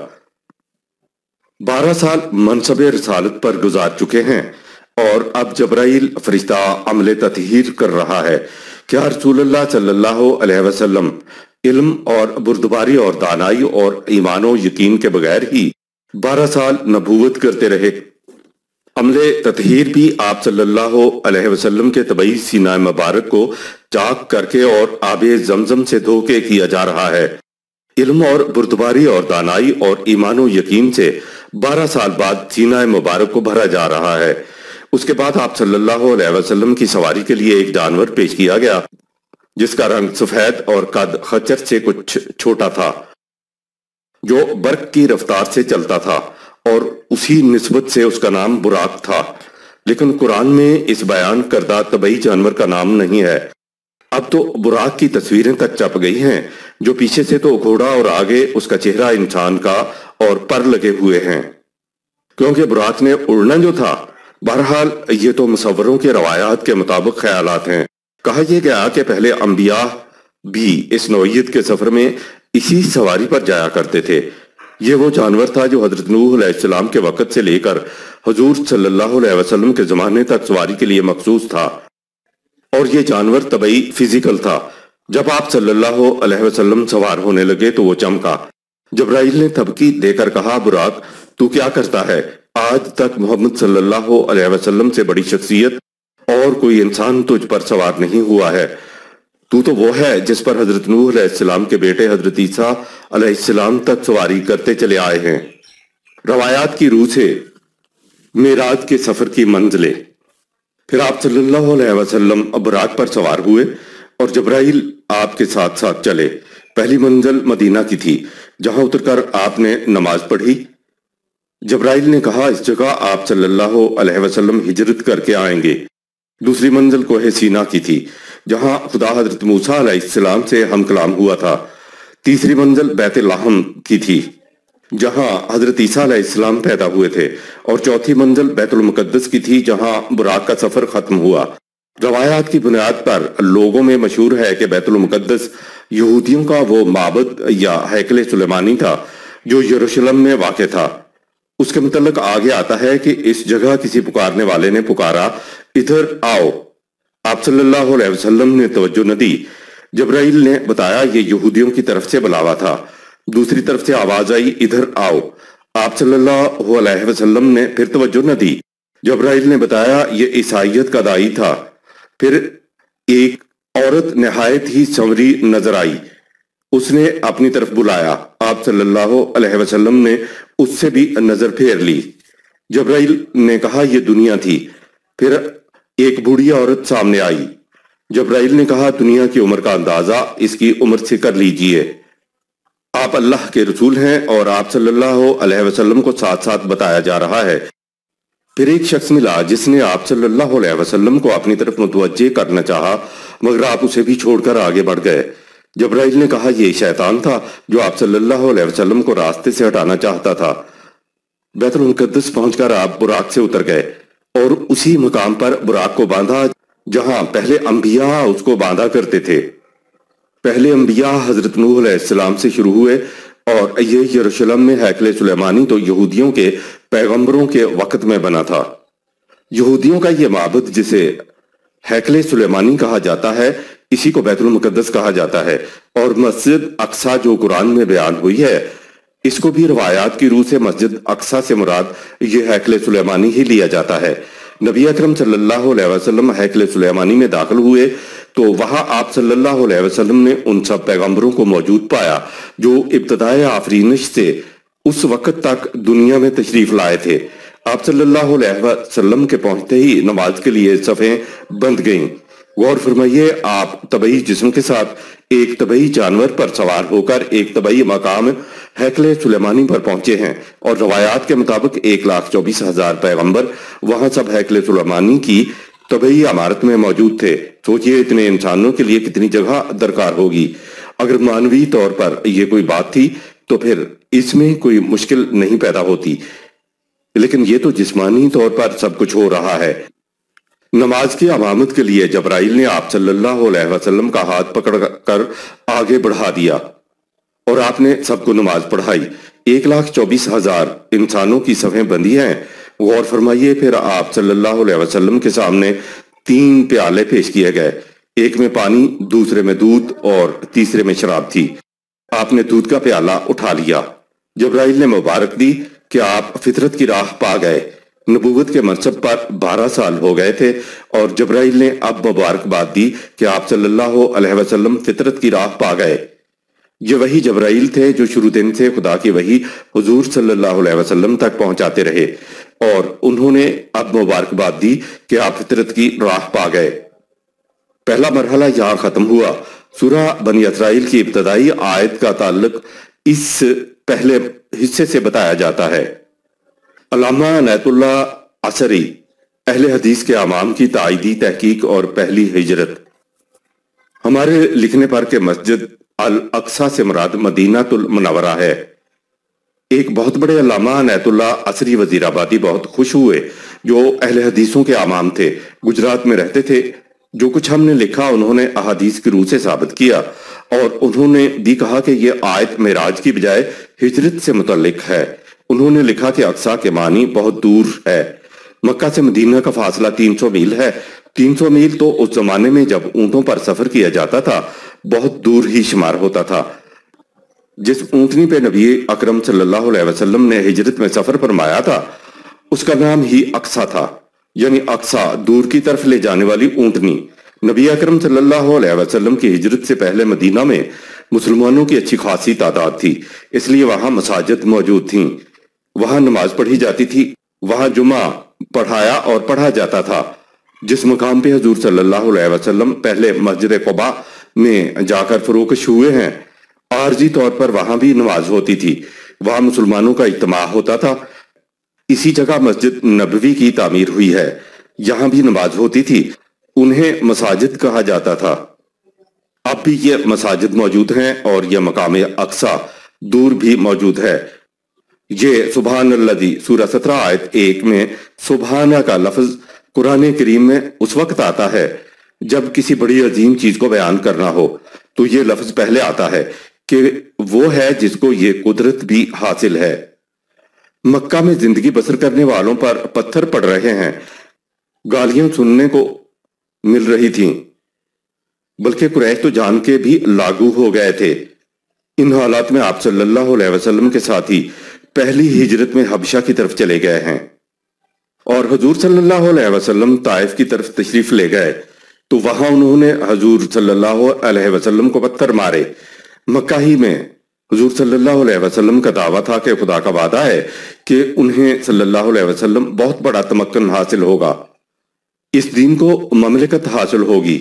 12 سال منصب رسالت پر گزار چکے ہیں اور اب جبرائیل فرشتہ عمل تطہیر کر رہا ہے۔ کیا رسول اللہ صلی اللہ علیہ وسلم علم اور بردباری اور دانائی اور ایمان و یقین کے بغیر ہی 12 سال نبوت کرتے رہے؟ عمل تطہیر بھی آپ صلی اللہ علیہ وسلم کے طبعی سینہ مبارک کو چاک کر کے اور آب زمزم سے دھو کے کیا جا رہا ہے۔ علم اور بردباری اور دانائی اور ایمان و یقین سے 12 سال بعد سینہ مبارک کو بھرا جا رہا ہے۔ اس کے بعد آپ صلی اللہ علیہ وسلم کی سواری کے لیے ایک جانور پیش کیا گیا جس کا رنگ سفید اور قد خچر سے کچھ چھوٹا تھا، جو برق کی رفتار سے چلتا تھا اور اسی نسبت سے اس کا نام براق تھا، لیکن قرآن میں اس بیان کردہ طبعی جانور کا نام نہیں ہے۔ اب تو براق کی تصویریں تک چھپ گئی ہیں، جو پیچھے سے تو گھوڑا اور آگے اس کا چہرہ انسان کا اور پر لگے ہوئے ہیں، کیونکہ براق نے اڑنا جو تھا۔ بہرحال یہ تو مصوروں کے روایات کے مطابق خیالات ہیں۔ کہا یہ گیا کہ پہلے انبیاء بھی اس نوعیت کے سفر میں اسی سواری پر جایا کرتے تھے۔ یہ وہ جانور تھا جو حضرت نوح علیہ السلام کے وقت سے لے کر حضور صلی اللہ علیہ وسلم کے زمانے تک سواری کے لیے مخصوص تھا، اور یہ جانور طبعی فزیکل تھا۔ جب آپ صلی اللہ علیہ وسلم سوار ہونے لگے تو وہ چمکا۔ جبرائیل نے تھبکی دے کر کہا، براق تو کیا کرتا ہے؟ آج تک محمد صلی اللہ علیہ وسلم سے بڑی شخصیت اور کوئی انسان تجھ پر سوار نہیں ہوا ہے۔ تو وہ ہے جس پر حضرت نوح علیہ السلام کے بیٹے حضرت عیسیٰ علیہ السلام تک سواری کرتے چلے آئے ہیں۔ روایات کی روح سے معراج کے سفر کی منزلیں۔ پھر آپ صلی اللہ علیہ وسلم براق پر سوار ہوئے اور جبرائیل آپ کے ساتھ ساتھ چلے۔ پہلی منزل مدینہ کی تھی، جہاں اتر کر آپ نے نماز پڑھی۔ جبرائیل نے کہا، اس جگہ آپ صلی اللہ علیہ وسلم ہجرت کر کے آئیں گے۔ دوسری منزل کوہ سینا کی تھی، جہاں خدا حضرت موسیٰ علیہ السلام سے ہم کلام ہوا تھا۔ تیسری منزل بیت لحم کی تھی، جہاں حضرت عیسیٰ علیہ السلام پیدا ہوئے تھے، اور چوتھی منزل بیت المقدس کی تھی، جہاں براق کا سفر ختم ہوا۔ روایات کی بنیاد پر لوگوں میں مشہور ہے کہ بیت المقدس یہودیوں کا وہ معبد یا ہیکل سلیمانی تھا جو یروشلم میں واقع تھا۔ اس کے متعلق آگے آتا ہے کہ اس جگہ کسی پکارنے والے نے پکارا، ادھر آؤ۔ آپ صلی اللہ علیہ وسلم نے توجہ نہ دی۔ جبرائیل نے بتایا یہ یہودیوں کی طرف سے بلاوا تھا۔ دوسری طرف سے آواز آئی، ادھر آؤ۔ آپ صلی اللہ علیہ وسلم نے پھر توجہ نہ دی۔ جبرائیل نے بتایا یہ عیسائیت کا داعی تھا۔ پھر ایک عورت نہایت ہی سنوری نظر آئی، اس نے اپنی طرف بلایا۔ آپ صلی اللہ علیہ وسلم نے اس سے بھی نظر پھیر لی۔ جبرائیل نے کہا یہ دنیا تھی۔ پھر ایک بوڑھی عورت سامنے آئی۔ جبرائیل نے کہا دنیا کی عمر کا اندازہ اس کی عمر سے کر لیجئے۔ آپ اللہ کے رسول ہیں اور آپ صلی اللہ علیہ وسلم کو ساتھ ساتھ بتایا جا رہا ہے۔ پھر ایک شخص ملا جس نے آپ صلی اللہ علیہ وسلم کو اپنی طرف متوجہ کرنا چاہا، مگر آپ اسے بھی چھوڑ کر آگے بڑھ گئے۔ جبرائیل نے کہا یہ شیطان تھا جو آپ صلی اللہ علیہ وسلم کو راستے سے ہٹانا چاہتا تھا۔ بیت المقدس پہنچ کر آپ براق سے اتر گئے۔ اور اسی مقام پر براق کو باندھا جہاں پہلے انبیاء اس کو باندھا کرتے تھے۔ پہلے انبیاء حضرت نوح علیہ السلام سے شروع ہوئے اور یہ یروشلم میں ہیکل سلیمانی تو یہودیوں کے پیغمبروں کے وقت میں بنا تھا۔ یہودیوں کا یہ معبد جسے ہیکل سلیمانی کہا جاتا ہے، اسی کو بیت المقدس کہا جاتا ہے، اور مسجد اقصی جو قرآن میں بیان ہوئی ہے، اس کو بھی روایات کی روح سے مسجد اقصی سے مراد یہ ہیکل سلیمانی ہی لیا جاتا ہے۔ نبی اکرم صلی اللہ علیہ وسلم ہیکل سلیمانی میں داخل ہوئے تو وہاں آپ صلی اللہ علیہ وسلم نے ان سب پیغمبروں کو موجود پایا جو ابتدائے آفرینش سے اس وقت تک دنیا میں تشریف لائے تھے۔ آپ صلی اللہ علیہ وسلم کے پہنچتے ہی نماز کے لیے صفیں بند گئیں۔ غور فرمائیے، آپ طبعی جسم کے ساتھ ایک طبعی جانور پر سوار ہو کر ایک طبعی مقام ہیکل سلیمانی پر پہنچے ہیں، اور روایات کے مطابق 1,24,000 پیغمبر وہاں سب ہیکل سلیمانی کی طبعی عمارت میں موجود تھے۔ سوچئے اتنے انسانوں کے لیے کتنی جگہ درکار ہوگی۔ اگر معنوی طور پر یہ کوئی بات تھی تو پھر اس میں کوئی مشکل نہیں پیدا ہوتی، لیکن یہ تو جسمانی طور پر سب کچھ ہو رہا ہے۔ نماز کی امامت کے لیے جبرائیل نے آپ صلی اللہ علیہ وسلم کا ہاتھ پکڑ کر آگے بڑھا دیا اور آپ نے سب کو نماز پڑھائی۔ 1,24,000 انسانوں کی صفیں بندی ہیں۔ غور فرمائیے، پھر آپ صلی اللہ علیہ وسلم کے سامنے 3 پیالے پیش کیے گئے، ایک میں پانی، دوسرے میں دودھ اور تیسرے میں شراب تھی۔ آپ نے دودھ کا پیالہ اٹھا لیا۔ جبرائیل نے مبارک دی کہ آپ فطرت کی راہ پا گئے۔ نبوت کے منصب پر 12 سال ہو گئے تھے، اور جبرائیل نے اب مبارکباد دی کہ آپ صلی اللہ علیہ وسلم فطرت کی راہ پا گئے۔ یہ وہی جبرائیل تھے جو شروع دن سے خدا کی وحی حضور صلی اللہ علیہ وسلم تک پہنچاتے رہے، اور انہوں نے اب مبارکباد دی کہ آپ فطرت کی راہ پا گئے۔ پہلا مرحلہ یہاں ختم ہوا۔ سورہ بنی اسرائیل کی ابتدائی آیت کا تعلق اس پہلے حصے سے بتایا جاتا ہے۔ علامہ عنایت اللہ عصری، اہل حدیث کے امام کی تائیدی تحقیق اور پہلی ہجرت۔ ہمارے لکھنے پر کہ مسجد الاقصی سے مراد مدینہ المنورہ ہے۔ ایک بہت بڑے علامہ عنایت اللہ عصری وزیر آبادی بہت خوش ہوئے، جو اہل حدیثوں کے امام تھے، گجرات میں رہتے تھے۔ جو کچھ ہم نے لکھا انہوں نے احادیث کی روح سے ثابت کیا، اور انہوں نے بھی کہا کہ یہ آیت معراج کی بجائے ہجرت سے متعلق ہے۔ انہوں نے لکھا کہ اقصی کے معنی بہت دور ہے۔ مکہ سے مدینہ کا فاصلہ 300 میل ہے۔ 300 میل تو اس زمانے میں جب اونٹوں پر سفر کیا جاتا تھا بہت دور ہی شمار ہوتا تھا۔ جس اونٹنی پہ نبی اکرم صلی اللہ علیہ وسلم نے ہجرت میں سفر فرمایا تھا اس کا نام ہی اقصی تھا، یعنی اقصی، دور کی طرف لے جانے والی اونٹنی۔ نبی اکرم صلی اللہ علیہ وسلم کی ہجرت سے پہلے مدینہ میں مسلمانوں کی اچھی خاصی تعداد تھی، اس لیے وہاں مساجد موجود تھیں، وہاں نماز پڑھی جاتی تھی، وہاں جمعہ پڑھایا اور پڑھا جاتا تھا۔ جس مقام پہ حضور صلی اللہ علیہ وسلم پہلے مسجد قباء میں جا کر فروکش ہوئے ہیں، عارضی طور پر وہاں بھی نماز ہوتی تھی، وہاں مسلمانوں کا اجتماع ہوتا تھا۔ اسی جگہ مسجد نبوی کی تعمیر ہوئی ہے، یہاں بھی نماز ہوتی تھی، انہیں مساجد کہا جاتا تھا۔ اب بھی یہ مساجد موجود ہیں اور یہ مقام اقصی دور بھی موجود ہے۔ یہ سبحان الذی سورہ 17 آیت 1 میں سبحانہ کا لفظ قرآن کریم میں اس وقت آتا ہے جب کسی بڑی عظیم چیز کو بیان کرنا ہو تو یہ لفظ پہلے آتا ہے کہ وہ ہے جس کو یہ قدرت بھی حاصل ہے۔ مکہ میں زندگی بسر کرنے والوں پر پتھر پڑ رہے ہیں، گالیاں سننے کو مل رہی تھیں، بلکہ قریش تو جان کے بھی لاگو ہو گئے تھے۔ ان حالات میں آپ صلی اللہ علیہ وسلم کے ساتھی پہلی ہجرت میں حبشہ کی طرف چلے گئے ہیں، اور حضور صلی اللہ علیہ وسلم طائف کی طرف تشریف لے گئے تو وہاں انہوں نے حضور صلی اللہ علیہ وسلم کو پتھر مارے۔ مکہ ہی میں حضور صلی اللہ علیہ وسلم کا دعویٰ تھا کہ خدا کا وعدہ ہے کہ انہیں صلی اللہ علیہ وسلم بہت بڑا تمکن حاصل ہوگا، اس دین کو مملکت حاصل ہوگی۔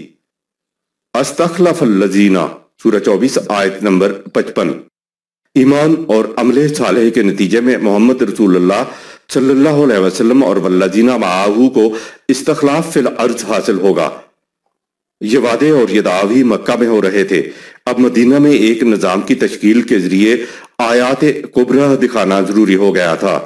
استخلف الذین، سورہ 24 آیت نمبر 55۔ ایمان اور عمل صالح کے نتیجے میں محمد رسول اللہ صلی اللہ علیہ وسلم اور والذین معاہ کو استخلاف فی الارض حاصل ہوگا۔ یہ وعدے اور یہ دعوی مکہ میں ہو رہے تھے، اب مدینہ میں ایک نظام کی تشکیل کے ذریعے آیات کبریٰ دکھانا ضروری ہو گیا تھا۔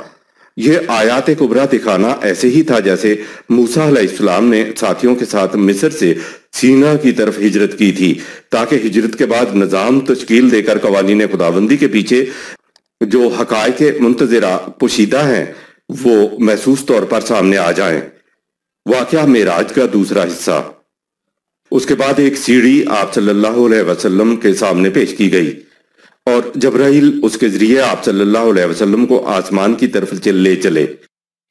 یہ آیات کبریٰ دکھانا ایسے ہی تھا جیسے موسیٰ علیہ السلام نے ساتھیوں کے ساتھ مصر سے سینا کی طرف ہجرت کی تھی، تاکہ ہجرت کے بعد نظام تشکیل دے کر قوانین خداوندی کے پیچھے جو حقائق منتظرہ پوشیدہ ہیں وہ محسوس طور پر سامنے آ جائیں۔ واقعہ معراج کا دوسرا حصہ۔ اس کے بعد ایک سیڑھی آپ صلی اللہ علیہ وسلم کے سامنے پیش کی گئی اور جبرائیل اس کے ذریعے آپ صلی اللہ علیہ وسلم کو آسمان کی طرف لے چلے۔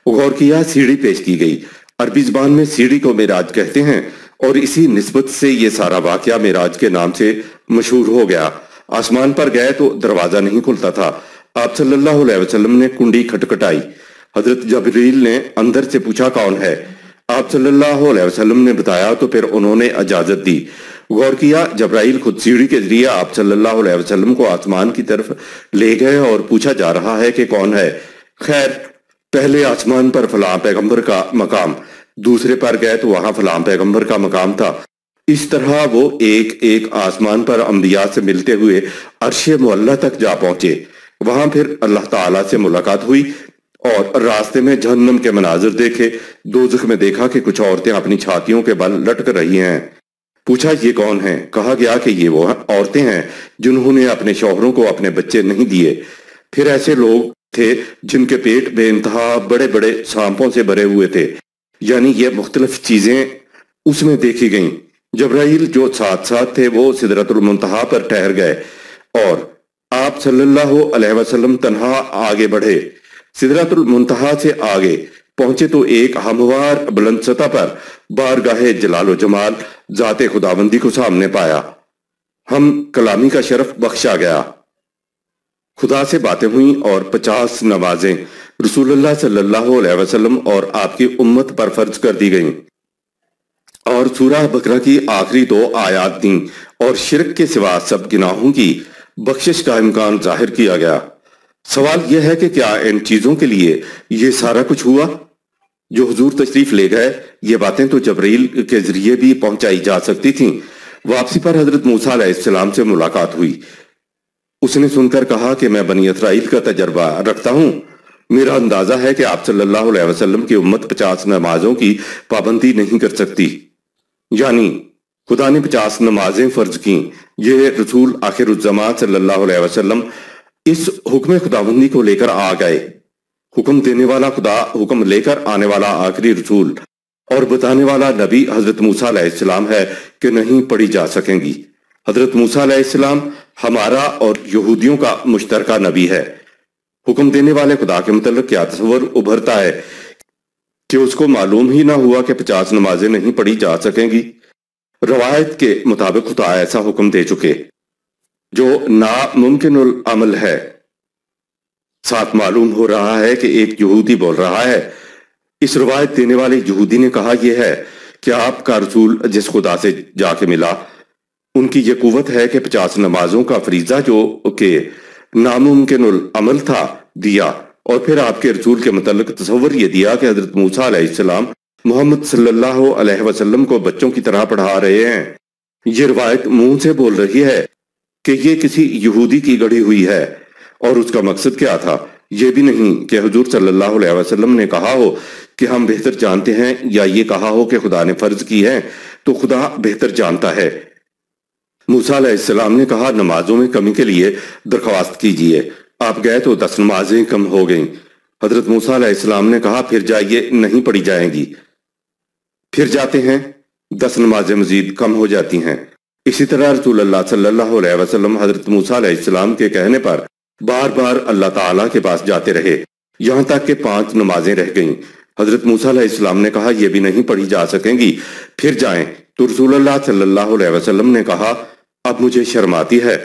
غور کیا، سیڑھی پیش کی گئی۔ عربی زبان میں سیڑھی کو معراج کہتے ہیں اور اسی نسبت سے یہ سارا واقعہ معراج کے نام سے مشہور ہو گیا۔ آسمان پر گئے تو دروازہ نہیں کھلتا تھا۔ آپ صلی اللہ علیہ وسلم نے کنڈی کھٹکھٹائی۔ حضرت جبرائیل نے اندر سے پوچھا کون ہے؟ آپ صلی اللہ علیہ وسلم نے بتایا تو پھر انہوں نے اجازت دی۔ غور کیا، جبرائیل خود سیڑھی کے ذریعے آپ صلی اللہ علیہ وسلم کو آسمان کی طرف لے گئے اور پوچھا جا رہا ہے کہ کون ہے۔ خیر، پہلے آسمان پر فلاں پیغمبر کا مقام، دوسرے پر گئے تو وہاں فلاں پیغمبر کا مقام تھا۔ اس طرح وہ ایک ایک آسمان پر انبیاء سے ملتے ہوئے عرش معلی تک جا پہنچے۔ وہاں پھر اللہ تعالیٰ سے ملاقات ہوئی اور راستے میں جہنم کے مناظر دیکھے۔ دوزخ میں دیکھا کہ کچھ عورتیں اپنی چھاتیوں کے بل لٹک رہی ہیں۔ پوچھا یہ کون ہیں؟ کہا گیا کہ یہ وہ عورتیں ہیں جنہوں نے اپنے شوہروں کو اپنے بچے نہیں دیے۔ پھر ایسے لوگ تھے جن کے پیٹ بے انتہا بڑے بڑے سانپوں سے بھرے ہوئے تھے، یعنی یہ مختلف چیزیں اس میں دیکھی گئیں۔ جبرائیل جو ساتھ ساتھ تھے وہ سدرۃ المنتہا پر ٹھہر گئے اور آپ صلی اللہ علیہ وسلم تنہا آگے بڑھے۔ سدرۃ المنتہا سے آگے پہنچے تو ایک ہموار بلند سطح پر بارگاہ جلال و جمال ذات خداوندی کو سامنے پایا۔ ہم کلامی کا شرف بخشا گیا۔ خدا سے باتیں ہوئیں اور 50 نمازیں رسول اللہ صلی اللہ علیہ وسلم اور آپ کی امت پر فرض کر دی گئیں اور سورہ بقرہ کی آخری 2 آیات دیں اور شرک کے سوا سب گناہوں کی بخشش کا امکان ظاہر کیا گیا۔ سوال یہ ہے کہ کیا ان چیزوں کے لیے یہ سارا کچھ ہوا؟ جو حضور تشریف لے گئے، یہ باتیں تو جبرائیل کے ذریعے بھی پہنچائی جا سکتی تھیں۔ واپسی پر حضرت موسیٰ علیہ السلام سے ملاقات ہوئی۔ اس نے سن کر کہا کہ میں بنی اسرائیل کا تجربہ رکھتا ہوں، میرا اندازہ ہے کہ آپ صلی اللہ علیہ وسلم کی امت 50 نمازوں کی پابندی نہیں کر سکتی، یعنی خدا نے 50 نمازیں فرض کیں۔ یہ رسول آخر الزمان صلی اللہ علیہ وسلم اس حکم خداوندی کو لے کر آ گئے۔ حکم دینے والا خدا، حکم لے کر آنے والا آخری رسول اور بتانے والا نبی حضرت موسیٰ علیہ السلام ہے کہ نہیں پڑھی جا سکیں گی۔ حضرت موسیٰ علیہ السلام ہمارا اور یہودیوں کا مشترکہ نبی ہے۔ حکم دینے والے خدا کے متعلق کیا تصور ابھرتا ہے کہ اس کو معلوم ہی نہ ہوا کہ 50 نمازیں نہیں پڑھی جا سکیں گی؟ روایت کے مطابق خدا ایسا حکم دے چکے جو ناممکن العمل ہے۔ ساتھ معلوم ہو رہا ہے کہ ایک یہودی بول رہا ہے۔ اس روایت دینے والے یہودی نے کہا یہ ہے کہ آپ کا رسول جس خدا سے جا کے ملا، ان کی یہ قوت ہے کہ 50 نمازوں کا فریضہ جو کہ ناممکن العمل تھا دیا، اور پھر آپ کے رسول کے متعلق تصور یہ دیا کہ حضرت موسیٰ علیہ السلام محمد صلی اللہ علیہ وسلم کو بچوں کی طرح پڑھا رہے ہیں۔ یہ روایت منہ سے بول رہی ہے کہ یہ کسی یہودی کی گڑھی ہوئی ہے، اور اس کا مقصد کیا تھا؟ یہ بھی نہیں کہ حضور صلی اللہ علیہ وسلم نے کہا ہو کہ ہم بہتر جانتے ہیں، یا یہ کہا ہو کہ خدا نے فرض کی ہے تو خدا بہتر جانتا ہے۔ موسیٰ علیہ السلام نے کہا نمازوں میں کمی کے لیے درخواست کیجئے۔ آپ گئے تو 10 نمازیں کم ہو گئیں۔ حضرت موسیٰ علیہ السلام نے کہا پھر جائیے، نہیں پڑھی جائیں گی۔ پھر جاتے ہیں، 10 نمازیں مزید کم ہو جاتی ہیں۔ اسی طرح رسول اللہ صلی اللہ علیہ وسلم حضرت موسیٰ علیہ السلام کے کہنے پر بار بار اللہ تعالیٰ کے پاس جاتے رہے، یہاں تک کہ 5 نمازیں رہ گئیں۔ حضرت موسیٰ علیہ السلام نے کہا یہ بھی نہیں پڑھی جا سکیں گی، پھر جائیں۔ تو رسول اللہ صلی اللہ علیہ وسلم نے کہا اب مجھے شرم آتی ہے،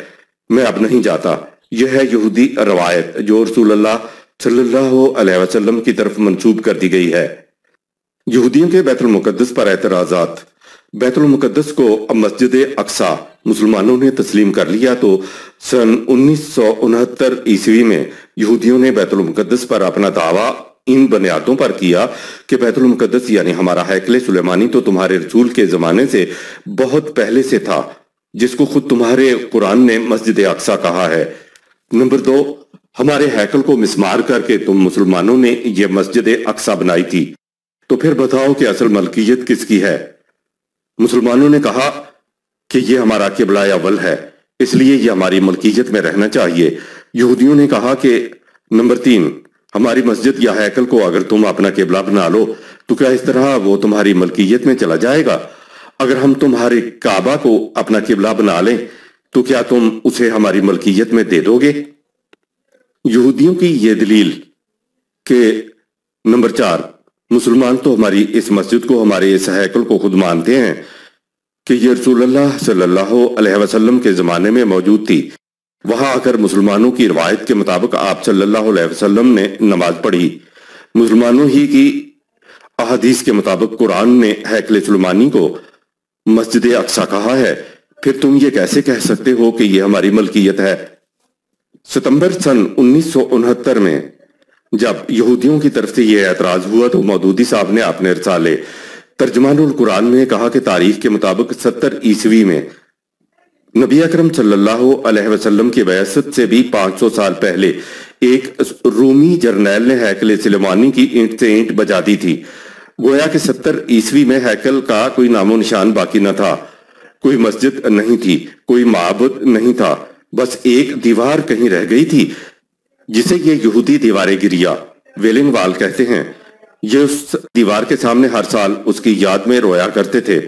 میں اب نہیں جاتا۔ یہ ہے یہودی روایت جو رسول اللہ صلی اللہ علیہ وسلم کی طرف منسوب کر دی گئی ہے۔ یہودیوں کے بیت المقدس پر اعتراضات۔ بیت المقدس کو مسجد اقصی مسلمانوں نے تسلیم کر لیا تو سن 1969 عیسوی میں یہودیوں نے بیت المقدس پر اپنا دعویٰ ان بنیادوں پر کیا کہ بیت المقدس یعنی ہمارا ہیکل سلیمانی تو تمہارے رسول کے زمانے سے بہت پہلے سے تھا، جس کو خود تمہارے قرآن نے مسجد اقصی کہا ہے۔ نمبر 2، ہمارے ہیکل کو مسمار کر کے تم مسلمانوں نے یہ مسجد اقصی بنائی تھی، تو پھر بتاؤ کہ اصل ملکیت کس کی ہے؟ مسلمانوں نے کہا کہ یہ ہمارا قبلہ اول ہے، اس لیے یہ ہماری ملکیت میں رہنا چاہیے۔ یہودیوں نے کہا کہ نمبر 3، ہماری مسجد یا ہیکل کو اگر تم اپنا قبلہ بنا لو تو کیا اس طرح وہ تمہاری ملکیت میں چلا جائے گا؟ اگر ہم تمہارے کعبہ کو اپنا قبلہ بنا لیں تو کیا تم اسے ہماری ملکیت میں دے دو گے؟ یہودیوں کی یہ دلیل کہ نمبر 4، مسلمان تو ہماری اس مسجد کو، ہمارے اس ہیکل کو خود مانتے ہیں کہ یہ رسول اللہ صلی اللہ علیہ وسلم کے زمانے میں موجود تھی، وہاں آ کر مسلمانوں کی روایت کے مطابق آپ صلی اللہ علیہ وسلم نے نماز پڑھی، مسلمانوں ہی کی احادیث کے مطابق قرآن نے ہیکل سلیمانی کو مسجد اقصی کہا ہے، پھر تم یہ کیسے کہہ سکتے ہو کہ یہ ہماری ملکیت ہے؟ ستمبر سن 1969 میں جب یہودیوں کی طرف سے یہ اعتراض ہوا تو مودودی صاحب نے اپنے رسالے ترجمان القرآن میں کہا کہ تاریخ کے مطابق 70 عیسوی میں نبی اکرم صلی اللہ علیہ وسلم کی بعثت سے بھی 500 سال پہلے ایک رومی جرنیل نے ہیکل سلیمانی کی اینٹ سے اینٹ بجا دی تھی۔ گویا کہ 70 عیسوی میں ہیکل کا کوئی نام و نشان باقی نہ تھا، کوئی مسجد نہیں تھی، کوئی معبد نہیں تھا، بس ایک دیوار کہیں رہ گئی تھی جسے یہ یہودی دیوار گریا ویلنگ وال کہتے ہیں۔ یہ اس دیوار کے سامنے ہر سال اس کی یاد میں رویا کرتے تھے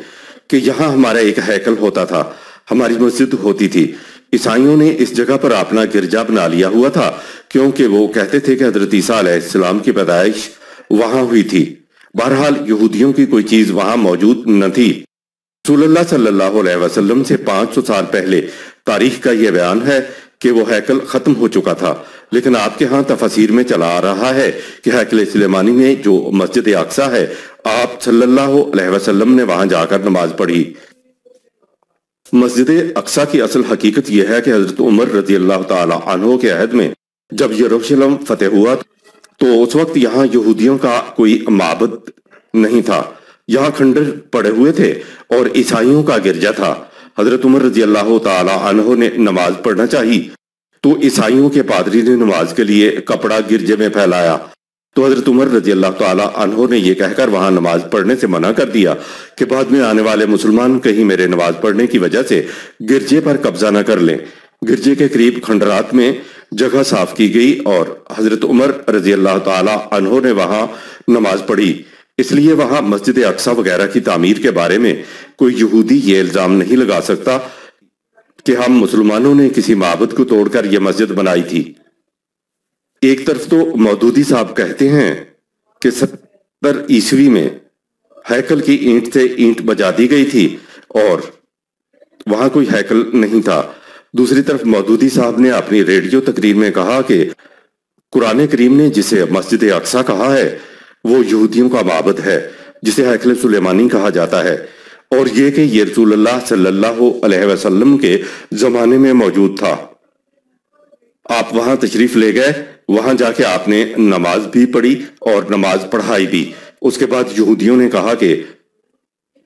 کہ یہاں ہمارا ایک ہیکل ہوتا تھا، ہماری مسجد ہوتی تھی۔ عیسائیوں نے اس جگہ پر اپنا گرجا بنا لیا ہوا تھا کیونکہ وہ کہتے تھے کہ حضرت عیسیٰ علیہ السلام کی پیدائش وہاں ہوئی تھی۔ بہرحال یہودیوں کی کوئی چیز وہاں موجود نہ تھی۔ رسول اللہ صلی اللہ علیہ وسلم سے 500 سال پہلے تاریخ کا یہ بیان ہے کہ وہ ہیکل ختم ہو چکا تھا، لیکن آپ کے ہاں تفاسیر میں چلا آ رہا ہے کہ ہیکل سلیمانی میں جو مسجد اقصی ہے، آپ صلی اللہ علیہ وسلم نے وہاں جا کر نماز پڑھی۔ مسجد اقصی کی اصل حقیقت یہ ہے کہ حضرت عمر رضی اللہ تعالی عنہ کے عہد میں جب یروشلم فتح ہوا تو اس وقت یہاں یہودیوں کا کوئی معبد نہیں تھا، یہاں کھنڈر پڑے ہوئے تھے اور عیسائیوں کا گرجا تھا۔ حضرت عمر رضی اللہ تعالی عنہ نے نماز پڑھنا چاہی تو عیسائیوں کے پادری نے نماز کے لیے کپڑا گرجے میں پھیلایا، تو حضرت عمر رضی اللہ تعالی عنہ نے یہ کہہ کر وہاں نماز پڑھنے سے منع کر دیا کہ بعد میں آنے والے مسلمان کہیں میرے نماز پڑھنے کی وجہ سے گرجے پر قبضہ نہ کر لیں۔ گرجے کے قریب کھنڈرات میں جگہ صاف کی گئی اور حضرت عمر رضی اللہ تعالی عنہ نے وہاں نماز پڑھی، اس لیے وہاں مسجد اقصی وغیرہ کی تعمیر کے بارے میں کوئی یہودی یہ الزام نہیں لگا سکتا کہ ہم مسلمانوں نے کسی معبد کو توڑ کر یہ مسجد بنائی تھی۔ ایک طرف تو مودودی صاحب کہتے ہیں کہ 70 عیسوی میں ہیکل کی اینٹ سے اینٹ بجا دی گئی تھی اور وہاں کوئی ہیکل نہیں تھا، دوسری طرف مودودی صاحب نے اپنی ریڈیو تقریر میں کہا کہ قرآن کریم نے جسے مسجد اقصی کہا ہے وہ یہودیوں کا معبد ہے جسے ہیکل سلیمانی کہا جاتا ہے، اور یہ کہ یہ رسول اللہ صلی اللہ علیہ وسلم کے زمانے میں موجود تھا۔ آپ وہاں تشریف لے گئے، وہاں جا کے آپ نے نماز بھی پڑھی اور نماز پڑھائی بھی۔ اس کے بعد یہودیوں نے کہا کہ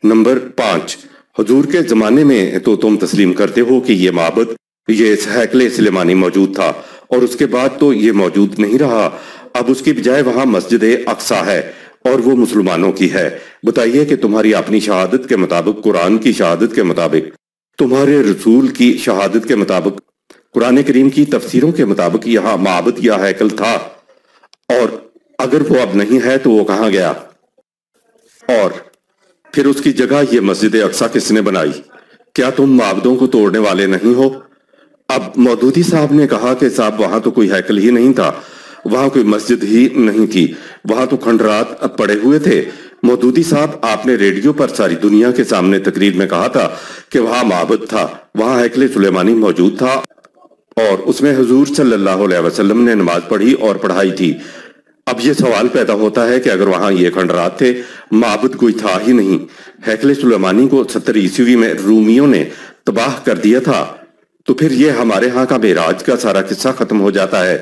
نمبر 5، حضور کے زمانے میں تو تم تسلیم کرتے ہو کہ یہ معبد، یہ ہیکل سلیمانی موجود تھا، اور اس کے بعد تو یہ موجود نہیں رہا، اب اس کی بجائے وہاں مسجد اقصی ہے اور وہ مسلمانوں کی ہے۔ بتائیے کہ تمہاری اپنی شہادت کے مطابق، قرآن کی شہادت کے مطابق، تمہارے رسول کی شہادت کے مطابق، قرآن کریم کی تفسیروں کے مطابق یہاں معبد یا ہیکل تھا، اور اگر وہ اب نہیں ہے تو وہ کہاں گیا؟ اور پھر اس کی جگہ یہ مسجد اقصی کس نے بنائی؟ کیا تم معبدوں کو توڑنے والے نہیں ہو؟ اب مودودی صاحب نے کہا کہ صاحب وہاں تو کوئی ہیکل ہی نہیں تھا، وہاں کوئی مسجد ہی نہیں تھی، وہاں تو کھنڈرات پڑے ہوئے تھے۔ مودودی صاحب آپ نے ریڈیو پر ساری دنیا کے سامنے تقریر میں کہا تھا کہ وہاں معبد تھا، وہاں ہیکل سلیمانی موجود تھا اور اس میں حضور صلی اللہ علیہ وسلم نے نماز پڑھی اور پڑھائی تھی۔ اب یہ سوال پیدا ہوتا ہے کہ اگر وہاں یہ کھنڈرات تھے، معبد کوئی تھا ہی نہیں، ہیکل سلیمانی کو 70 عیسوی میں رومیوں نے تباہ کر دیا تھا، تو پھر یہ ہمارے ہاں کا معراج کا سارا قصہ ختم ہو جاتا ہے۔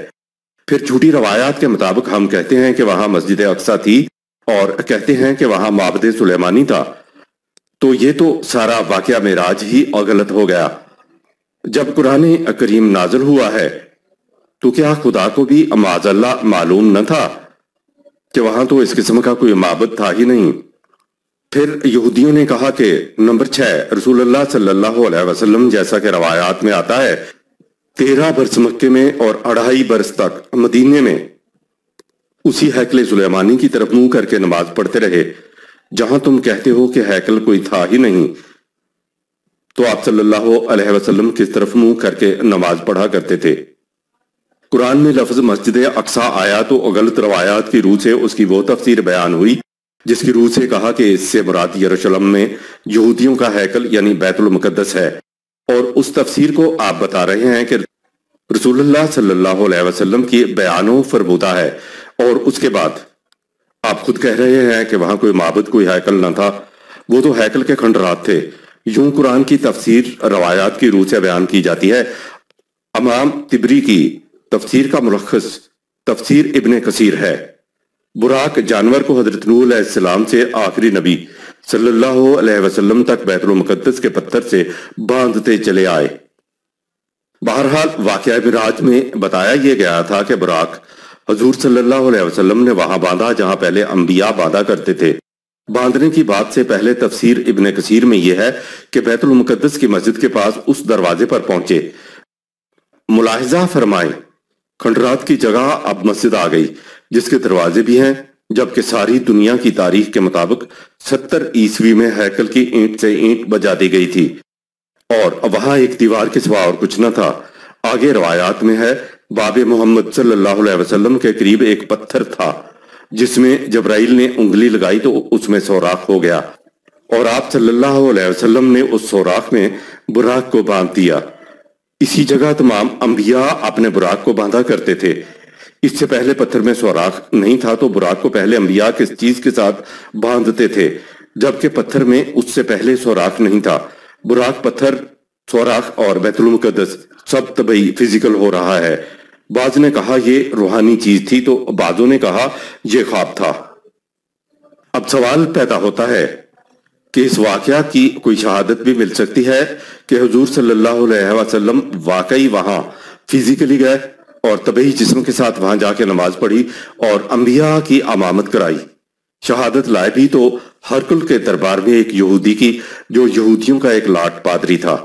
پھر جھوٹی روایات کے مطابق ہم کہتے ہیں کہ وہاں مسجد اقصی تھی اور کہتے ہیں کہ وہاں معبد سلیمانی تھا، تو یہ تو سارا واقعہ معراج ہی غلط ہو گیا۔ جب قرآن کریم نازل ہوا ہے تو کیا خدا کو بھی معاذ اللہ معلوم نہ تھا کہ وہاں تو اس قسم کا کوئی معبد تھا ہی نہیں؟ پھر یہودیوں نے کہا کہ نمبر 6، رسول اللہ صلی اللہ علیہ وسلم جیسا کہ روایات میں آتا ہے 13 برس مکے میں اور 2.5 برس تک مدینے میں اسی ہیکل سلیمانی کی طرف منہ کر کے نماز پڑھتے رہے جہاں تم کہتے ہو کہ ہیکل کوئی تھا ہی نہیں۔ تو آپ صلی اللہ علیہ وسلم کس طرف منہ کر کے نماز پڑھا کرتے تھے؟ قرآن میں لفظ مسجد اقصیٰ آیا تو غلط روایات کی روح سے اس کی وہ تفسیر بیان ہوئی جس کی روح سے کہا کہ اس سے مراد یروشلم میں یہودیوں کا ہیکل یعنی بیت المقدس ہے، اور اس تفسیر کو آپ بتا رہے ہیں کہ رسول اللہ صلی اللہ علیہ وسلم کی بیانوں فرمودہ ہے، اور اس کے بعد آپ خود کہہ رہے ہیں کہ وہاں کوئی معبد کوئی ہیکل نہ تھا، وہ تو ہیکل کے کھنڈرات تھے۔ یوں قرآن کی تفسیر روایات کی روح سے بیان کی جاتی ہے۔ امام طبری کی تفسیر کا ملخص تفسیر ابن کثیر ہے۔ براق جانور کو حضرت نوح علیہ السلام سے آخری نبی صلی اللہ علیہ وسلم تک بیت المقدس کے پتھر سے باندھتے چلے آئے۔ بہرحال واقعہ معراج میں بتایا یہ گیا تھا کہ براق حضور صلی اللہ علیہ وسلم نے وہاں باندھا جہاں پہلے انبیاء باندھا کرتے تھے۔ باندھنے کی بات سے پہلے تفسیر ابن کثیر میں یہ ہے کہ بیت المقدس کی مسجد کے پاس اس دروازے پر پہنچے۔ ملاحظہ فرمائیں کھنڈرات کی جگہ اب مسجد آ گئی جس کے دروازے بھی ہیں، جبکہ ساری دنیا کی تاریخ کے مطابق 70 عیسوی میں ہیکل کی اینٹ سے اینٹ بجا دی گئی تھی اور وہاں ایک دیوار کے سوا اور کچھ نہ تھا۔ آگے روایات میں ہے باب محمد صلی اللہ علیہ وسلم کے قریب ایک پتھر تھا جس میں جبرائیل نے انگلی لگائی تو اس میں سوراخ ہو گیا اور آپ صلی اللہ علیہ وسلم نے اس سوراخ میں براق کو باندھ دیا۔ اسی جگہ تمام انبیاء اپنے براق کو باندھا کرتے تھے۔ اس سے پہلے پتھر میں سوراخ نہیں تھا تو براق کو پہلے انبیاء کس چیز کے ساتھ باندھتے تھے، جبکہ پتھر میں اس سے پہلے سوراخ نہیں تھا۔ براق، پتھر، سوراخ اور بیت المقدس سب طبعی فزیکل ہو رہا ہے۔ بعض نے کہا یہ روحانی چیز تھی تو بعضوں نے کہا یہ خواب تھا۔ اب سوال پیدا ہوتا ہے کہ اس واقعہ کی کوئی شہادت بھی مل سکتی ہے کہ حضور صلی اللہ علیہ وسلم واقعی وہاں فزیکلی گئے اور طبعی جسم کے ساتھ وہاں جا کے نماز پڑھی اور انبیاء کی امامت کرائی؟ شہادت لائے بھی تو ہرکل کے دربار میں ایک یہودی کی جو یہودیوں کا ایک لاٹ پادری تھا۔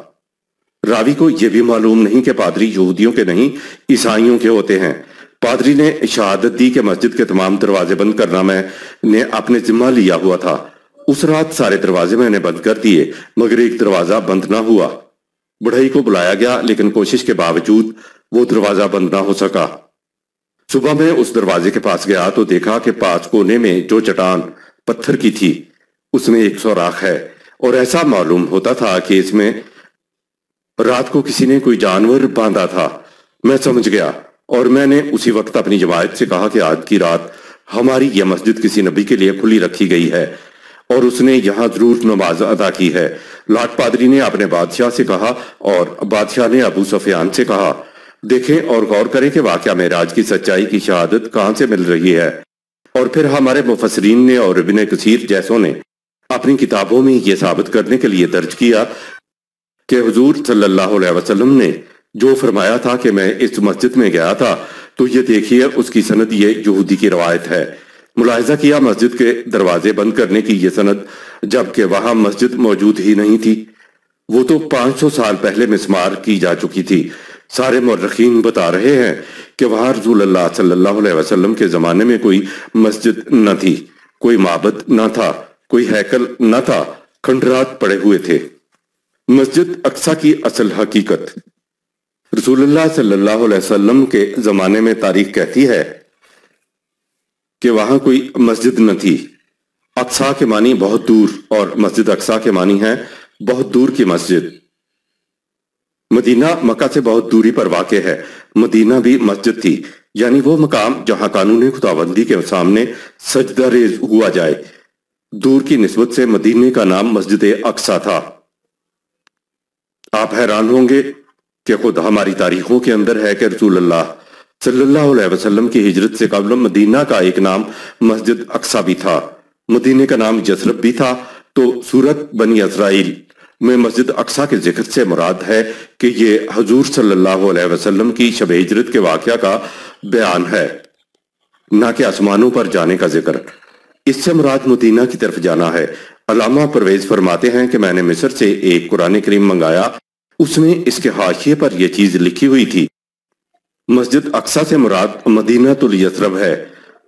راوی کو یہ بھی معلوم نہیں کہ پادری یہودیوں کے نہیں عیسائیوں کے ہوتے ہیں۔ پادری نے شہادت دی کہ مسجد کے تمام دروازے بند کرنا میں نے اپنے ذمہ لیا ہوا تھا۔ اس رات سارے دروازے میں نے بند کر دیے مگر ایک دروازہ بند نہ ہوا۔ بڑھئی کو بلایا گیا لیکن کوشش کے باوجود وہ دروازہ بند نہ ہو سکا۔ صبح میں اس دروازے کے پاس گیا تو دیکھا کہ پاس کونے میں جو چٹان پتھر کی تھی اس میں ایک سوراخ ہے، اور ایسا معلوم ہوتا تھا کہ اس میں رات کو کسی نے کوئی جانور باندھا تھا۔ میں سمجھ گیا اور میں نے اسی وقت اپنی جماعت سے کہا کہ آج کی رات ہماری یہ مسجد کسی نبی کے لیے کھلی رکھی گئی ہے اور اس نے یہاں ضرور نماز ادا کی ہے۔ لاٹ پادری نے اپنے بادشاہ سے کہا اور بادشاہ نے ابو سفیان سے کہا دیکھیں اور غور کریں کہ واقعہ معراج کی سچائی کی شہادت کہاں سے مل رہی ہے۔ اور پھر ہمارے مفسرین نے اور ابن کثیر جیسوں نے اپنی کتابوں میں یہ ثابت کرنے کے لیے درج کیا کہ حضور صلی اللہ علیہ وسلم نے جو فرمایا تھا کہ میں اس مسجد میں گیا تھا تو یہ دیکھیے اس کی سند یہ یہودی کی روایت ہے۔ ملاحظہ کیا مسجد کے دروازے بند کرنے کی یہ سند جبکہ وہاں مسجد موجود ہی نہیں تھی، وہ تو 500 سال پہلے مسمار کی جا چکی تھی۔ سارے مورخین بتا رہے ہیں کہ وہاں رسول اللہ صلی اللہ علیہ وسلم کے زمانے میں کوئی مسجد نہ تھی، کوئی معبد نہ تھا، کوئی ہیکل نہ تھا، کھنڈرات پڑے ہوئے تھے۔ مسجد اقصیٰ کی اصل حقیقت رسول اللہ صلی اللہ علیہ وسلم کے زمانے میں تاریخ کہتی ہے کہ وہاں کوئی مسجد نہ تھی۔ اقصیٰ کے معنی بہت دور اور مسجد اقصیٰ کے معنی ہے بہت دور کی مسجد۔ مدینہ مکہ سے بہت دوری پر واقع ہے۔ مدینہ بھی مسجد تھی، یعنی وہ مقام جہاں قانون خداوندی کے سامنے سجدہ ریز ہوا جائے۔ دور کی نسبت سے مدینے کا نام مسجد اقصیٰ تھا۔ آپ حیران ہوں گے کہ خود ہماری تاریخوں کے اندر ہے کہ رسول اللہ صلی اللہ علیہ وسلم کی ہجرت سے قبل مدینہ کا ایک نام مسجد اقصیٰ بھی تھا۔ مدینے کا نام یثرب بھی تھا۔ تو سورت بنی اسرائیل میں مسجد اقصی کے ذکر سے مراد ہے کہ یہ حضور صلی اللہ علیہ وسلم کی شب ہجرت کے واقعہ کا بیان ہے، نہ کہ آسمانوں پر جانے کا ذکر۔ اس سے مراد مدینہ کی طرف جانا ہے۔ علامہ پرویز فرماتے ہیں کہ میں نے مصر سے ایک قرآن کریم منگایا، اس میں اس کے حاشیے پر یہ چیز لکھی ہوئی تھی، مسجد اقصی سے مراد مدینہ الیثرب ہے۔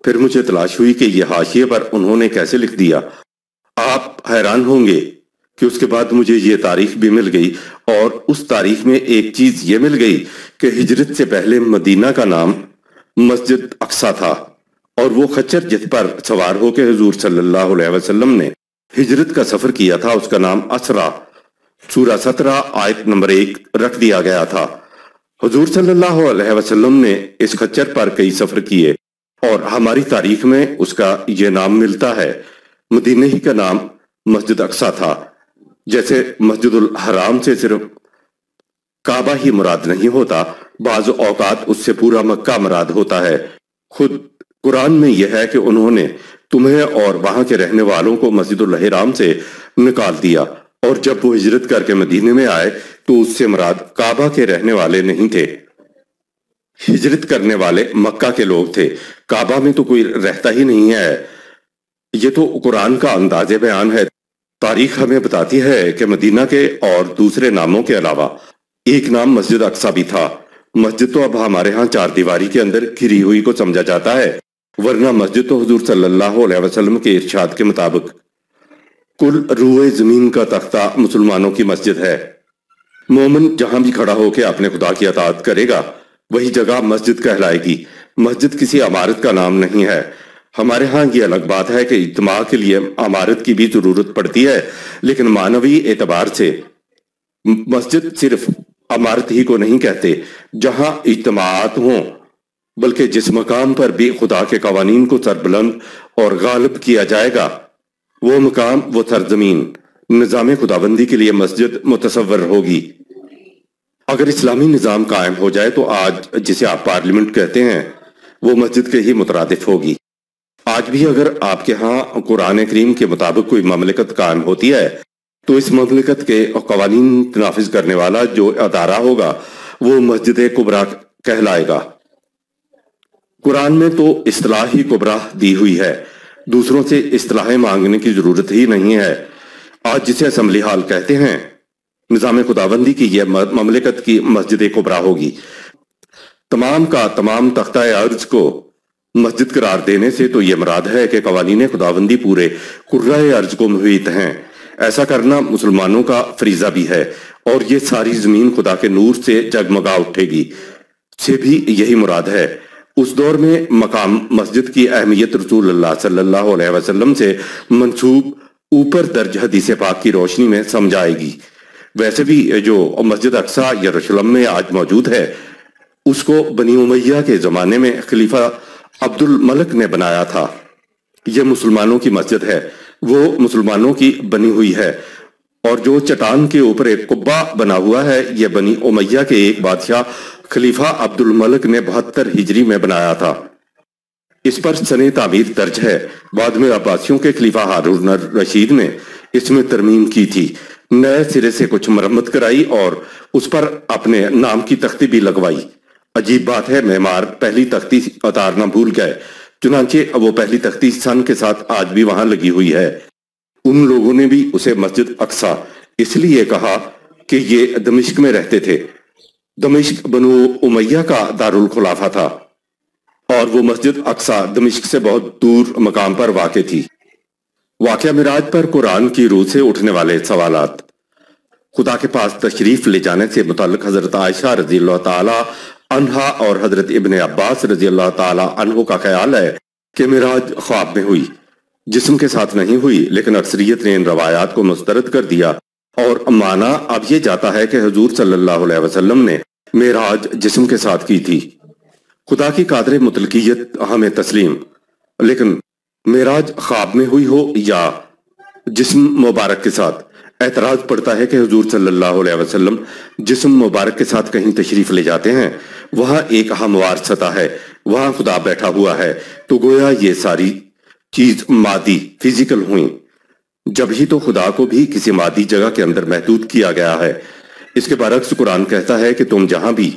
پھر مجھے تلاش ہوئی کہ یہ حاشیے پر انہوں نے کیسے لکھ دیا۔ آپ حیران ہوں گے کہ اس کے بعد مجھے یہ تاریخ بھی مل گئی، اور اس تاریخ میں ایک چیز یہ مل گئی کہ ہجرت سے پہلے مدینہ کا نام مسجد اقصی تھا، اور وہ خچر جس پر سوار ہو کے حضور صلی اللہ علیہ وسلم نے ہجرت کا سفر کیا تھا اس کا نام اسرا، سورہ 17 آیت نمبر 1 رکھ دیا گیا تھا۔ حضور صلی اللہ علیہ وسلم نے اس خچر پر کئی سفر کیے، اور ہماری تاریخ میں اس کا یہ نام ملتا ہے۔ مدینہ ہی کا نام مسجد اقصی تھا، جیسے مسجد الحرام سے صرف کعبہ ہی مراد نہیں ہوتا، بعض اوقات اس سے پورا مکہ مراد ہوتا ہے۔ خود قرآن میں یہ ہے کہ انہوں نے تمہیں اور وہاں کے رہنے والوں کو مسجد الحرام سے نکال دیا، اور جب وہ ہجرت کر کے مدینے میں آئے تو اس سے مراد کعبہ کے رہنے والے نہیں تھے، ہجرت کرنے والے مکہ کے لوگ تھے۔ کعبہ میں تو کوئی رہتا ہی نہیں ہے۔ یہ تو قرآن کا انداز بیان ہے۔ تاریخ ہمیں بتاتی ہے کہ مدینہ کے اور دوسرے ناموں کے علاوہ ایک نام مسجد اقصی بھی تھا۔ مسجد تو اب ہمارے ہاں چار دیواری کے اندر گھری ہوئی کو سمجھا جاتا ہے، ورنہ مسجد تو حضور صلی اللہ علیہ وسلم کے ارشاد کے مطابق کل روئے زمین کا تختہ مسلمانوں کی مسجد ہے۔ مومن جہاں بھی کھڑا ہو کے اپنے خدا کی اطاعت کرے گا وہی جگہ مسجد کہلائے گی۔ مسجد کسی عمارت کا نام نہیں ہے۔ ہمارے ہاں یہ الگ بات ہے کہ اجتماع کے لیے عمارت کی بھی ضرورت پڑتی ہے، لیکن معنوی اعتبار سے مسجد صرف عمارت ہی کو نہیں کہتے جہاں اجتماعات ہوں، بلکہ جس مقام پر بھی خدا کے قوانین کو سربلند اور غالب کیا جائے گا وہ مقام، وہ سرزمین نظام خداوندی کے لیے مسجد متصور ہوگی۔ اگر اسلامی نظام قائم ہو جائے تو آج جسے آپ پارلیمنٹ کہتے ہیں وہ مسجد کے ہی مترادف ہوگی۔ آج بھی اگر آپ کے ہاں قرآن کریم کے مطابق کوئی مملکت قائم ہوتی ہے تو اس مملکت کے قوانین نافذ کرنے والا جو ادارہ ہوگا وہ مسجد کبریٰ کہلائے گا۔ قرآن میں تو اصطلاح ہی کبریٰ دی ہوئی ہے، دوسروں سے اصطلاحیں مانگنے کی ضرورت ہی نہیں ہے۔ آج جسے اسمبلی ہال کہتے ہیں، نظام خداوندی کی یہ مملکت کی مسجد کبریٰ ہوگی۔ تمام کا تمام تختہ ارض کو مسجد قرار دینے سے تو یہ مراد ہے کہ قوانین خداوندی پورے کرۂ ارض کو محیط ہیں۔ ایسا کرنا مسلمانوں کا فریضہ بھی ہے، اور یہ ساری زمین خدا کے نور سے جگمگا اٹھے گی سے بھی یہی مراد ہے۔ اس دور میں مقام مسجد کی اہمیت رسول اللہ صلی اللہ علیہ وسلم سے منسوب اوپر درج حدیث پاک کی روشنی میں سمجھائے گی۔ ویسے بھی جو مسجد اقصی یروشلم میں آج موجود ہے اس کو بنی امیہ کے زمانے میں خلیفہ عبد الملک نے بنایا تھا۔ یہ مسلمانوں کی مسجد ہے، وہ مسلمانوں کی بنی ہوئی ہے، اور جو چٹان کے اوپر ایک قبہ بنا ہوا ہے یہ بنی امیہ کے ایک بادشاہ خلیفہ عبد الملک نے 72 ہجری میں بنایا تھا۔ اس پر سنِ تعمیر درج ہے۔ بعد میں عباسیوں کے خلیفہ ہارون الرشید نے اس میں ترمیم کی تھی، نئے سرے سے کچھ مرمت کرائی اور اس پر اپنے نام کی تختی بھی لگوائی۔ عجیب بات ہے، معمار پہلی تختی اتارنا بھول گئے، چنانچہ وہ پہلی تختی سن کے ساتھ آج بھی وہاں لگی ہوئی ہے۔ ان لوگوں نے بھی اسے مسجد اقصی اس لیے کہا کہ یہ دمشق میں رہتے تھے۔ دمشق بنو امیہ کا دارالخلافہ تھا، اور وہ مسجد اقصی دمشق سے بہت دور مقام پر واقع تھی۔ واقعہ معراج پر قرآن کی روح سے اٹھنے والے سوالات۔ خدا کے پاس تشریف لے جانے سے متعلق حضرت عائشہ رضی اللہ تعالی عنہا اور حضرت ابن عباس رضی اللہ تعالی عنہ کا خیال ہے کہ معراج خواب میں ہوئی، جسم کے ساتھ نہیں ہوئی، لیکن اکثریت نے ان روایات کو مسترد کر دیا، اور معنی اب یہ جاتا ہے کہ حضور صلی اللہ علیہ وسلم نے معراج جسم کے ساتھ کی تھی۔ خدا کی قادر مطلقیت ہمیں تسلیم، لیکن معراج خواب میں ہوئی ہو یا جسم مبارک کے ساتھ، اعتراض پڑتا ہے کہ حضور صلی اللہ علیہ وسلم جسم مبارک کے ساتھ کہیں تشریف لے جاتے ہیں، وہاں ایک ہموار سطح ہے، وہاں خدا بیٹھا ہوا ہے، تو گویا یہ ساری چیز مادی فزیکل ہوئیں۔ جب ہی تو خدا کو بھی کسی مادی جگہ کے اندر محدود کیا گیا ہے۔ اس کے برعکس قرآن کہتا ہے کہ تم جہاں بھی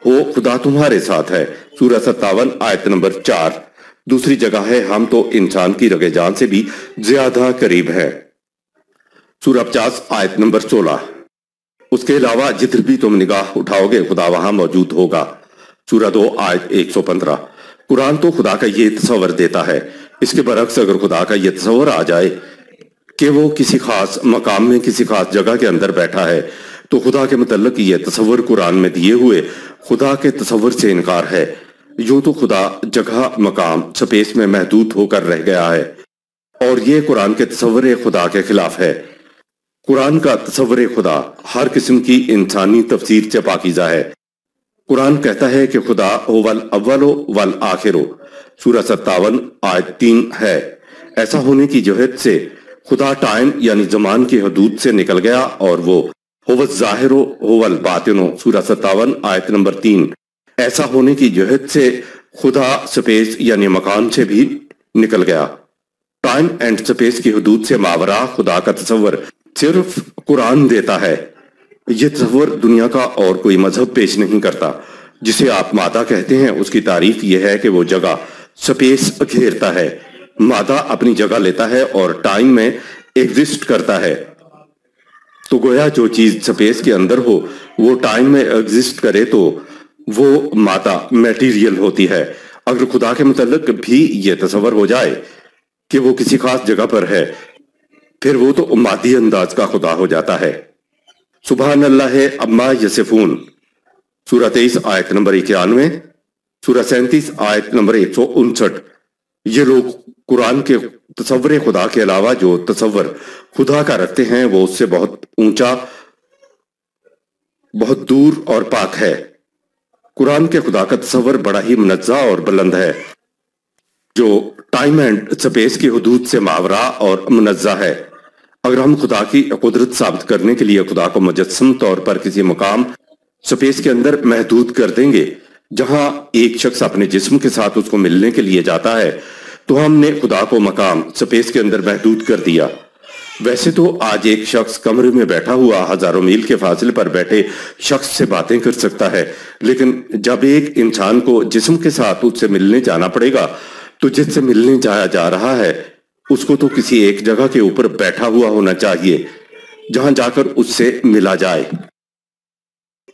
ہو خدا تمہارے ساتھ ہے۔ سورہ 57 آیت نمبر 4۔ دوسری جگہ ہے ہم تو انسان کی رگ جان سے بھی زیادہ قریب ہیں، سورہ 50 آیت نمبر 16۔ اس کے علاوہ جدھر بھی تم نگاہ اٹھاؤ گے خدا وہاں موجود ہوگا، سورہ 2 آیت 115۔ قرآن تو خدا کا یہ تصور دیتا ہے۔ اس کے برعکس اگر خدا کا یہ تصور آ جائے کہ وہ کسی خاص مقام میں کسی خاص جگہ کے اندر بیٹھا ہے تو خدا کے متعلق یہ تصور قرآن میں دیے ہوئے خدا کے تصور سے انکار ہے۔ یوں تو خدا جگہ مقام سپیس میں محدود ہو کر رہ گیا ہے، اور یہ قرآن کے تصور خدا کے خلاف ہے۔ قرآن کا تصور خدا ہر قسم کی انسانی تفسیر سے پاکیزہ ہے۔ قرآن کہتا ہے کہ خدا هو الاول والآخر، سورہ 57 آیت 3 ہے۔ ایسا ہونے کی جہت سے خدا ٹائم یعنی زمان کی حدود سے نکل گیا، اور وہ هو الظاہر هو الباطن، سورہ 57 آیت نمبر 3۔ ایسا ہونے کی جہت سے خدا سپیس یعنی مکان سے بھی نکل گیا۔ ٹائم اینڈ سپیس کی حدود سے ماورا خدا کا تصور صرف قرآن دیتا ہے۔ یہ تصور دنیا کا اور کوئی مذہب پیش نہیں کرتا۔ جسے آپ مادہ کہتے ہیں اس کی تعریف یہ ہے کہ وہ جگہ سپیس گھیرتا ہے، مادہ اپنی جگہ لیتا ہے اور ٹائم میں ایگزسٹ کرتا ہے۔ تو گویا جو چیز سپیس کے اندر ہو وہ ٹائم میں ایگزسٹ کرے تو وہ مادہ میٹیریل ہوتی ہے۔ اگر خدا کے متعلق بھی یہ تصور ہو جائے کہ وہ کسی خاص جگہ پر ہے، پھر وہ تو مادی انداز کا خدا ہو جاتا ہے۔ سبحان اللہ عما یصفون، سورہ 23 آیت نمبر 91، سورہ 37 آیت نمبر 159۔ یہ لوگ قرآن کے تصور خدا کے علاوہ جو تصور خدا کا رکھتے ہیں وہ اس سے بہت اونچا، بہت دور اور پاک ہے۔ قرآن کے خدا کا تصور بڑا ہی منزہ اور بلند ہے، جو ٹائم اینڈ سپیس کی حدود سے ماورا اور منزہ ہے۔ اگر ہم خدا کی قدرت ثابت کرنے کے لیے خدا کو مجسم طور پر کسی مقام سپیس کے اندر محدود کر دیں گے جہاں ایک شخص اپنے جسم کے ساتھ اس کو ملنے کے لیے جاتا ہے، تو ہم نے خدا کو مقام سپیس کے اندر محدود کر دیا۔ ویسے تو آج ایک شخص کمرے میں بیٹھا ہوا ہزاروں میل کے فاصلے پر بیٹھے شخص سے باتیں کر سکتا ہے، لیکن جب ایک انسان کو جسم کے ساتھ اس سے ملنے جانا پڑے گا تو جس سے ملنے جایا جا رہا ہے اس کو تو کسی ایک جگہ کے اوپر بیٹھا ہوا ہونا چاہیے جہاں جا کر اس سے ملا جائے۔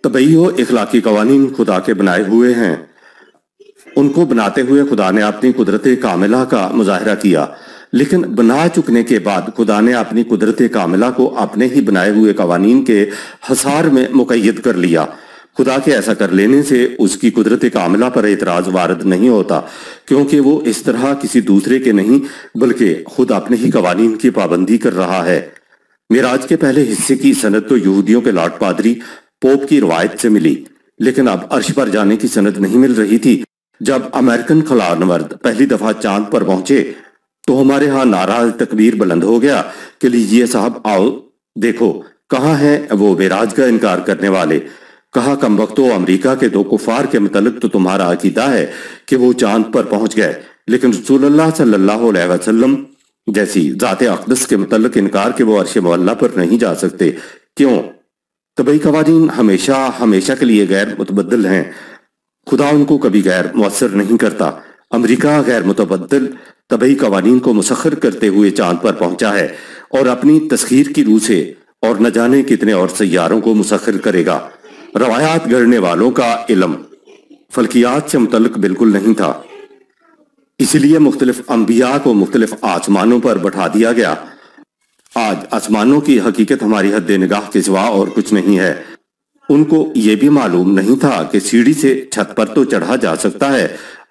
طبعی و اخلاقی قوانین خدا کے بنائے ہوئے ہیں، ان کو بناتے ہوئے خدا نے اپنی قدرت کاملہ کا مظاہرہ کیا، لیکن بنا چکنے کے بعد خدا نے اپنی قدرت کاملہ کو اپنے ہی بنائے ہوئے قوانین کے حصار میں مقید کر لیا۔ خدا کے ایسا کر لینے سے اس کی قدرت کاملہ پر اعتراض وارد نہیں ہوتا، کیونکہ وہ اس طرح کسی دوسرے کے نہیں بلکہ خود اپنے ہی قوانین کی پابندی کر رہا ہے۔ معراج کے پہلے حصے کی سند تو یہودیوں کے لاٹ پادری پوپ کی روایت سے ملی، لیکن اب عرش پر جانے کی سند نہیں مل رہی تھی۔ جب امریکن خلا نورد پہلی دفعہ چاند پر پہنچے تو ہمارے ہاں نعرہ تکبیر بلند ہو گیا کہ لیجئے صاحب آؤ دیکھو کہاں ہیں وہ معراج کا انکار کرنے والے۔ کہا کم وقتوں امریکہ کے دو کفار کے متعلق تو تمہارا عقیدہ ہے کہ وہ چاند پر پہنچ گئے، لیکن رسول اللہ صلی اللہ علیہ وسلم جیسی ذات اقدس کے متعلق انکار کہ وہ عرش معلی پر نہیں جا سکتے۔ کیوں؟ طبعی قوانین ہمیشہ کے لیے غیر متبدل ہیں، خدا ان کو کبھی غیر مؤثر نہیں کرتا۔ امریکہ غیر متبدل طبعی قوانین کو مسخر کرتے ہوئے چاند پر پہنچا ہے اور اپنی تسخیر کی روح سے اور نہ جانے کتنے اور سیاروں کو مسخر کرے گا۔ روایات گھڑنے والوں کا علم فلکیات سے متعلق بالکل نہیں تھا، اسی لیے مختلف انبیاء کو مختلف آسمانوں پر بٹھا دیا گیا۔ آج آسمانوں کی حقیقت ہماری حد نگاہ کے سوا اور کچھ نہیں ہے۔ ان کو یہ بھی معلوم نہیں تھا کہ سیڑھی سے چھت پر تو چڑھا جا سکتا ہے،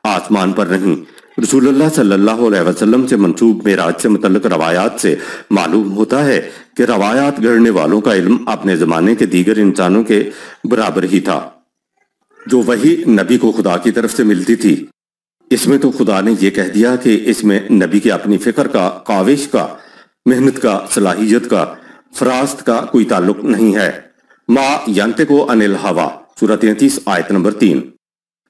آسمان پر نہیں۔ رسول اللہ صلی اللہ علیہ وسلم سے منسوب معراج سے متعلق روایات سے معلوم ہوتا ہے کہ روایات گھڑنے والوں کا علم اپنے زمانے کے دیگر انسانوں کے برابر ہی تھا، جو وہی نبی کو خدا کی طرف سے ملتی تھی۔ اس میں تو خدا نے یہ کہہ دیا کہ اس میں نبی کے اپنی فکر کا، کاوش کا، محنت کا، صلاحیت کا، فراست کا کوئی تعلق نہیں ہے۔ ما ینطق عن الہویٰ، سورہ 33 آیت نمبر 3۔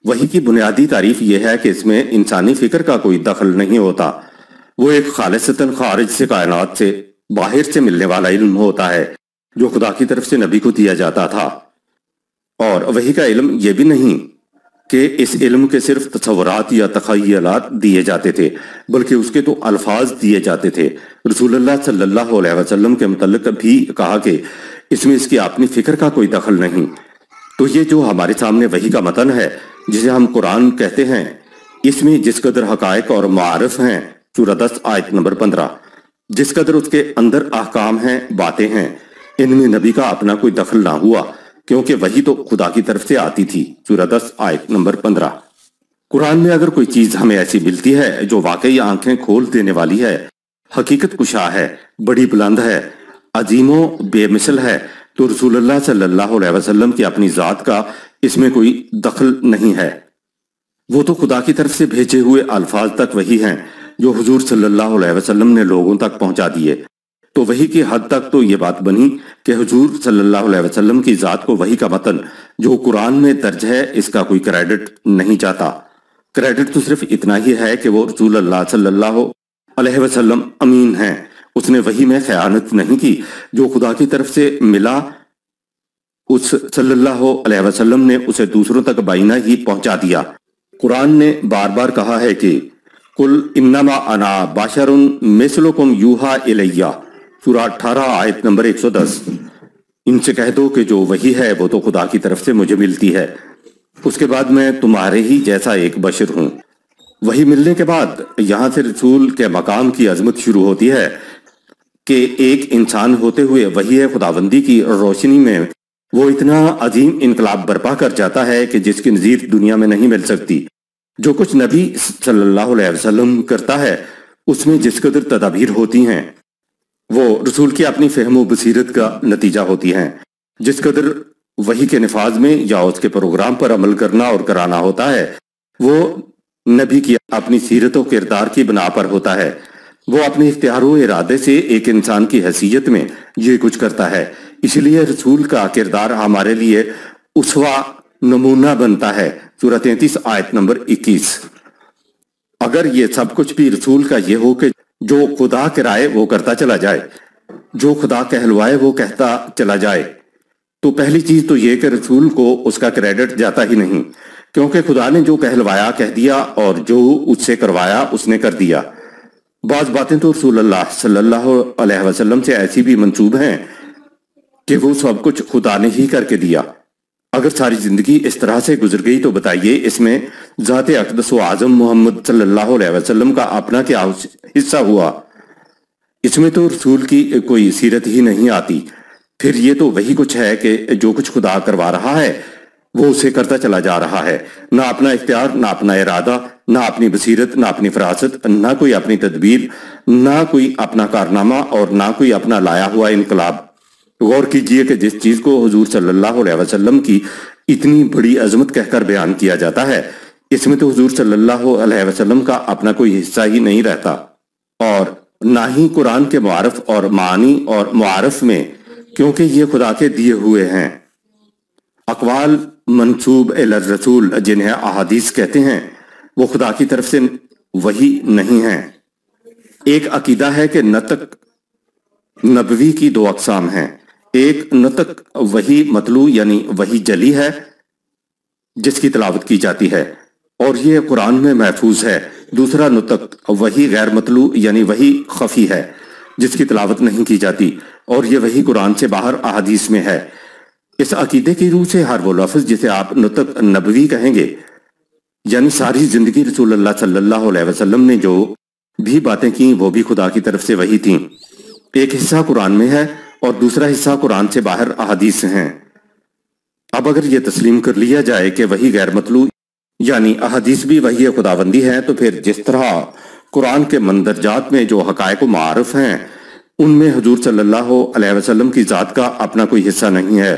وحی کی بنیادی تعریف یہ ہے کہ اس میں انسانی فکر کا کوئی دخل نہیں ہوتا، وہ ایک خالصتاً خارج سے کائنات سے باہر سے ملنے والا علم ہوتا ہے جو خدا کی طرف سے نبی کو دیا جاتا تھا، اور وحی کا علم یہ بھی نہیں کہ اس علم کے صرف تصورات یا تخیلات دیے جاتے تھے، بلکہ اس کے تو الفاظ دیے جاتے تھے۔ رسول اللہ صلی اللہ علیہ وسلم کے متعلق بھی کہا کہ اس میں اس کی اپنی فکر کا کوئی دخل نہیں۔ تو یہ جو ہمارے سامنے وحی کا متن ہے جسے ہم قرآن کہتے ہیں، اس میں جس قدر حقائق اور معارف ہیں، سورہ 10 آیت نمبر 15، جس قدر اس کے اندر احکام ہیں، باتیں ہیں، ان میں نبی کا اپنا کوئی دخل نہ ہوا، کیونکہ وحی تو خدا کی طرف سے آتی تھی، سورہ 10 آیت نمبر 15۔ قرآن میں اگر کوئی چیز ہمیں ایسی ملتی ہے جو واقعی آنکھیں کھول دینے والی ہے، حقیقت کشا ہے، بڑی بلند ہے، عظیم و بے مثل ہے، تو رسول اللہ صلی اللہ علیہ وسلم کی اپنی ذات کا اس میں کوئی دخل نہیں ہے۔ وہ تو خدا کی طرف سے بھیجے ہوئے الفاظ تک وحی ہیں جو حضور صلی اللہ علیہ وسلم نے لوگوں تک پہنچا دیے۔ تو وحی کی حد تک تو یہ بات بنی کہ حضور صلی اللہ علیہ وسلم کی ذات کو وحی کا متن جو قرآن میں درج ہے اس کا کوئی کریڈٹ نہیں چاہتا۔ کریڈٹ تو صرف اتنا ہی ہے کہ وہ رسول اللہ صلی اللہ علیہ وسلم امین ہیں، اس نے وحی میں خیانت نہیں کی، جو خدا کی طرف سے ملا اس صلی اللہ علیہ وسلم نے اسے دوسروں تک بائینہ ہی پہنچا دیا۔ قرآن نے بار بار کہا ہے کہ قل انما انا بشر مثلکم یوحی الیہ، سورہ 18 آیت نمبر 110۔ ان سے کہہ دو کہ جو وحی ہے وہ تو خدا کی طرف سے مجھے ملتی ہے، اس کے بعد میں تمہارے ہی جیسا ایک بشر ہوں۔ وحی ملنے کے بعد یہاں سے رسول کے مقام کی عظمت شروع ہوتی ہے کہ ایک انسان ہوتے ہوئے وحی خداوندی کی روشنی میں وہ اتنا عظیم انقلاب برپا کر جاتا ہے کہ جس کی نظیر دنیا میں نہیں مل سکتی۔ جو کچھ نبی صلی اللہ علیہ وسلم کرتا ہے اس میں جس قدر تدابیر ہوتی ہیں وہ رسول کی اپنی فہم و بصیرت کا نتیجہ ہوتی ہیں، جس قدر وحی کے نفاذ میں یا اس کے پروگرام پر عمل کرنا اور کرانا ہوتا ہے وہ نبی کی اپنی سیرت و کردار کی بنا پر ہوتا ہے۔ وہ اپنے اختیار و ارادے سے ایک انسان کی حیثیت میں یہ کچھ کرتا ہے، اس لیے رسول کا کردار ہمارے لیے اسوہ نمونہ بنتا ہے، سورہ 33 آیت نمبر 21۔ اگر یہ سب کچھ بھی رسول کا یہ ہو کہ جو خدا کرائے وہ کرتا چلا جائے، جو خدا کہلوائے وہ کہتا چلا جائے، تو پہلی چیز تو یہ کہ رسول کو اس کا کریڈٹ جاتا ہی نہیں، کیونکہ خدا نے جو کہلوایا کہہ دیا اور جو اس سے کروایا اس نے کر دیا۔ بعض باتیں تو رسول اللہ صلی اللہ علیہ وسلم سے ایسی بھی منسوب ہیں کہ وہ سب کچھ خدا نے ہی کر کے دیا۔ اگر ساری زندگی اس طرح سے گزر گئی تو بتائیے اس میں ذات اقدس و اعظم محمد صلی اللہ علیہ وسلم کا اپنا کیا حصہ ہوا؟ اس میں تو رسول کی کوئی سیرت ہی نہیں آتی۔ پھر یہ تو وہی کچھ ہے کہ جو کچھ خدا کروا رہا ہے وہ اسے کرتا چلا جا رہا ہے، نہ اپنا اختیار، نہ اپنا ارادہ، نہ اپنی بصیرت، نہ اپنی فراست، نہ کوئی اپنی تدبیر، نہ کوئی اپنا کارنامہ اور نہ کوئی اپنا لایا ہوا انقلاب۔ غور کیجئے کہ جس چیز کو حضور صلی اللہ علیہ وسلم کی اتنی بڑی عظمت کہہ کر بیان کیا جاتا ہے اس میں تو حضور صلی اللہ علیہ وسلم کا اپنا کوئی حصہ ہی نہیں رہتا، اور نہ ہی قرآن کے معارف اور معانی اور معارف میں، کیونکہ یہ خدا کے دیے ہوئے ہیں۔ اقوال منسوب الی الرسول جنہیں احادیث کہتے ہیں وہ خدا کی طرف سے وحی نہیں ہیں۔ ایک عقیدہ ہے کہ نطق نبوی کی دو اقسام ہیں، ایک نطق وحی مطلوع یعنی وحی جلی ہے جس کی تلاوت کی جاتی ہے اور یہ قرآن میں محفوظ ہے، دوسرا نطق وحی غیر مطلوع یعنی وحی خفی ہے جس کی تلاوت نہیں کی جاتی اور یہ وحی قرآن سے باہر احادیث میں ہے۔ اس عقیدے کی روح سے ہر وہ لفظ جسے آپ نطق نبوی کہیں گے، یعنی ساری زندگی رسول اللہ صلی اللہ علیہ وسلم نے جو بھی باتیں کی وہ بھی خدا کی طرف سے وحی تھیں۔ ایک حصہ قرآن میں ہے اور دوسرا حصہ قرآن سے باہر احادیث ہیں۔ اب اگر یہ تسلیم کر لیا جائے کہ وحی غیر مطلوع یعنی احادیث بھی وحی خداوندی ہے، تو پھر جس طرح قرآن کے مندرجات میں جو حقائق و معارف ہیں ان میں حضور صلی اللہ علیہ وسلم کی ذات کا اپنا کوئی حصہ نہیں ہے،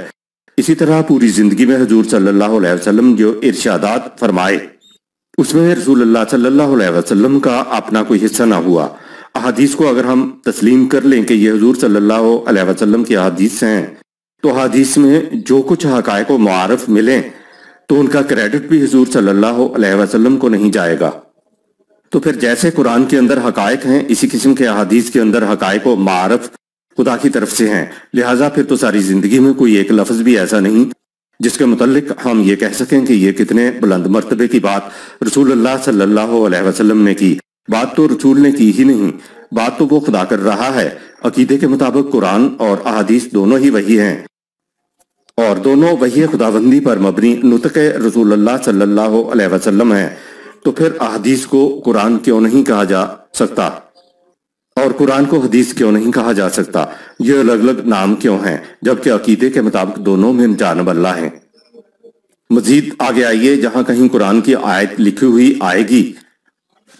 اسی طرح پوری زندگی میں حضور صلی اللہ علیہ وسلم جو ارشادات فرمائے اس میں رسول اللہ صلی اللہ علیہ وسلم کا اپنا کوئی حصہ نہ ہوا۔ احادیث کو اگر ہم تسلیم کر لیں کہ یہ حضور صلی اللہ علیہ وسلم کی احادیث ہیں تو احادیث میں جو کچھ حقائق و معارف ملیں تو ان کا کریڈٹ بھی حضور صلی اللہ علیہ وسلم کو نہیں جائے گا۔ تو پھر جیسے قرآن کے اندر حقائق ہیں اسی قسم کے احادیث کے اندر حقائق و معارف خدا کی طرف سے ہیں، لہٰذا پھر تو ساری زندگی میں کوئی ایک لفظ بھی ایسا نہیں جس کے متعلق ہم یہ کہہ سکیں کہ یہ کتنے بلند مرتبے کی بات رسول اللہ صلی اللہ علیہ وسلم نے کی۔ بات تو رسول نے کی ہی نہیں، بات تو وہ خدا کر رہا ہے۔ عقیدے کے مطابق قرآن اور احادیث دونوں ہی وحی ہیں، اور دونوں وحی خداوندی پر مبنی نطق رسول اللہ صلی اللہ علیہ وسلم ہیں۔ تو پھر احادیث کو قرآن کیوں نہیں کہا جا سکتا، اور قرآن کو حدیث کیوں نہیں کہا جا سکتا؟ یہ الگ الگ نام کیوں ہیں جبکہ عقیدے کے مطابق دونوں میں جانب اللہ ہیں؟ مزید آگے آئیے، جہاں کہیں قرآن کی آیت لکھی ہوئی آئے گی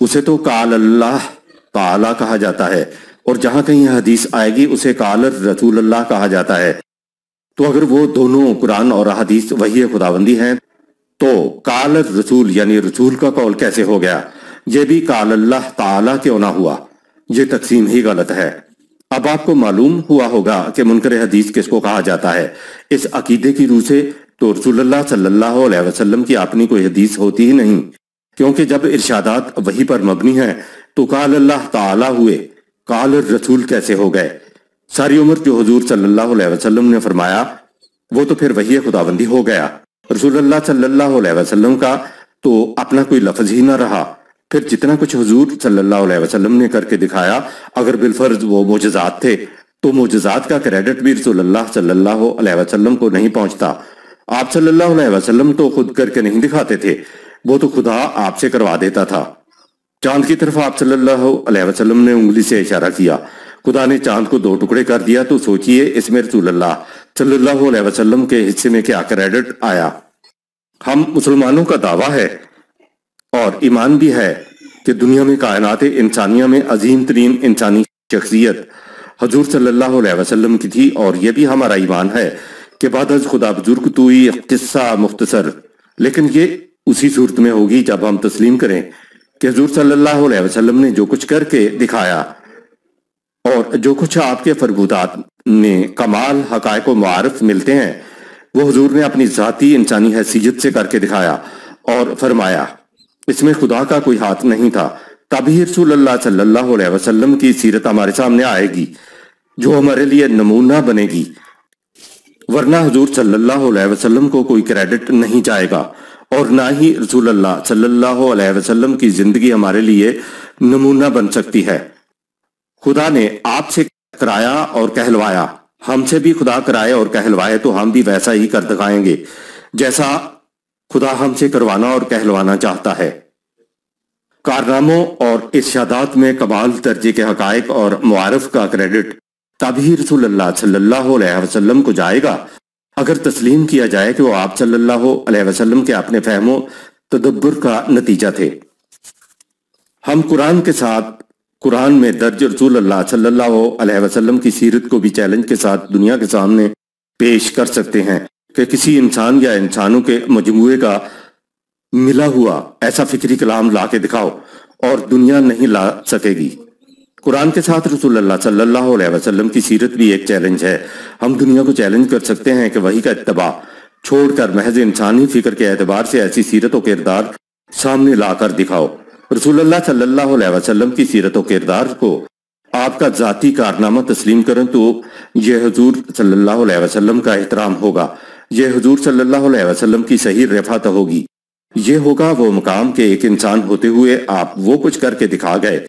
اسے تو قال اللہ تعالی کہا جاتا ہے، اور جہاں کہیں حدیث آئے گی اسے قال رسول اللہ کہا جاتا ہے۔ تو اگر وہ دونوں قرآن اور حدیث وحی خداوندی ہیں تو قال رسول یعنی رسول کا قول کیسے ہو گیا؟ یہ بھی قال اللہ تعالی کیوں نہ ہوا؟ یہ تقسیم ہی غلط ہے۔ اب آپ کو معلوم ہوا ہوگا کہ منکر حدیث کس کو کہا جاتا ہے۔ اس عقیدے کی روح سے تو رسول اللہ صلی اللہ علیہ وسلم کی اپنی کوئی حدیث ہوتی ہی نہیں، کیونکہ جب ارشادات وحی پر مبنی ہیں تو قال اللہ تعالی ہوئے، قال رسول کیسے ہو گئے؟ ساری عمر جو حضور صلی اللہ علیہ وسلم نے فرمایا وہ تو پھر وحی خداوندی ہو گیا۔ رسول اللہ صلی اللہ علیہ وسلم کا تو اپنا کوئی لفظ ہی نہ رہا۔ پھر جتنا کچھ حضور صلی اللہ علیہ وسلم نے کر کے دکھایا، اگر بالفرض وہ معجزات تھے تو معجزات کا کریڈٹ بھی رسول اللہ صلی اللہ علیہ وسلم کو نہیں پہنچتا۔ آپ صلی اللہ علیہ وسلم تو خود کر کے نہیں دکھاتے تھے، وہ تو خدا آپ سے کروا دیتا تھا۔ چاند کی طرف آپ صلی اللہ علیہ وسلم نے انگلی سے اشارہ کیا، خدا نے چاند کو 2 ٹکڑے کر دیا، تو سوچئے اس میں رسول اللہ صلی اللہ علیہ وسلم کے حصے میں کیا کریڈٹ آیا؟ ہم مسلمانوں کا دعویٰ ہے اور ایمان بھی ہے کہ دنیا میں کائنات انسانیہ میں عظیم ترین انسانی شخصیت حضور صلی اللہ علیہ وسلم کی تھی، اور یہ بھی ہمارا ایمان ہے کہ بعد از خدا بزرگ تو یہ قصہ مختصر، لیکن یہ اسی صورت میں ہوگی جب ہم تسلیم کریں کہ حضور صلی اللہ علیہ وسلم نے جو کچھ کر کے دکھایا اور جو کچھ آپ کے فربودات میں کمال حقائق و معارف ملتے ہیں وہ حضور نے اپنی ذاتی انسانی حیثیت سے کر کے دکھایا، اور فرمایا اس میں خدا کا کوئی ہاتھ نہیں تھا۔ تبھی رسول اللہ صلی اللہ علیہ وسلم کی سیرت ہمارے سامنے آئے گی جو ہمارے لیے نمونہ بنے گی، ورنہ حضور صلی اللہ علیہ وسلم کو کوئی کریڈٹ نہیں جائے گا، اور نہ ہی رسول اللہ صلی اللہ علیہ وسلم کی زندگی ہمارے لیے نمونہ بن سکتی ہے۔ خدا نے آپ سے کرایا اور کہلوایا، ہم سے بھی خدا کرائے اور کہلوائے تو ہم بھی ویسا ہی کر دکھائیں گے جیسا خدا ہم سے کروانا اور کہلوانا چاہتا ہے۔ کارناموں اور ارشادات میں کمال درجے کے حقائق اور معارف کا کریڈٹ تبھی رسول اللہ صلی اللہ علیہ وسلم کو جائے گا اگر تسلیم کیا جائے کہ وہ آپ صلی اللہ علیہ وسلم کے اپنے فہم و تدبر کا نتیجہ تھے۔ ہم قرآن کے ساتھ قرآن میں درج رسول اللہ صلی اللہ علیہ وسلم کی سیرت کو بھی چیلنج کے ساتھ دنیا کے سامنے پیش کر سکتے ہیں کہ کسی انسان یا انسانوں کے مجموعے کا ملا ہوا ایسا فکری کلام لا کے دکھاؤ، اور دنیا نہیں لا سکے گی۔ قرآن کے ساتھ رسول اللہ صلی اللہ علیہ وسلم کی سیرت بھی ایک چیلنج ہے۔ ہم دنیا کو چیلنج کر سکتے ہیں کہ وحی کا اتباع چھوڑ کر محض انسانی فکر کے اعتبار سے ایسی سیرت و کردار سامنے لا کر دکھاؤ۔ رسول اللہ صلی اللہ علیہ وسلم کی سیرت و کردار کو آپ کا ذاتی کارنامہ تسلیم کریں تو یہ حضور صلی اللہ علیہ وسلم کا احترام ہوگا، یہ حضور صلی اللہ علیہ وسلم کی صحیح رفعت ہوگی، یہ ہوگا وہ مقام کہ ایک انسان ہوتے ہوئے آپ وہ کچھ کر کے دکھا گئے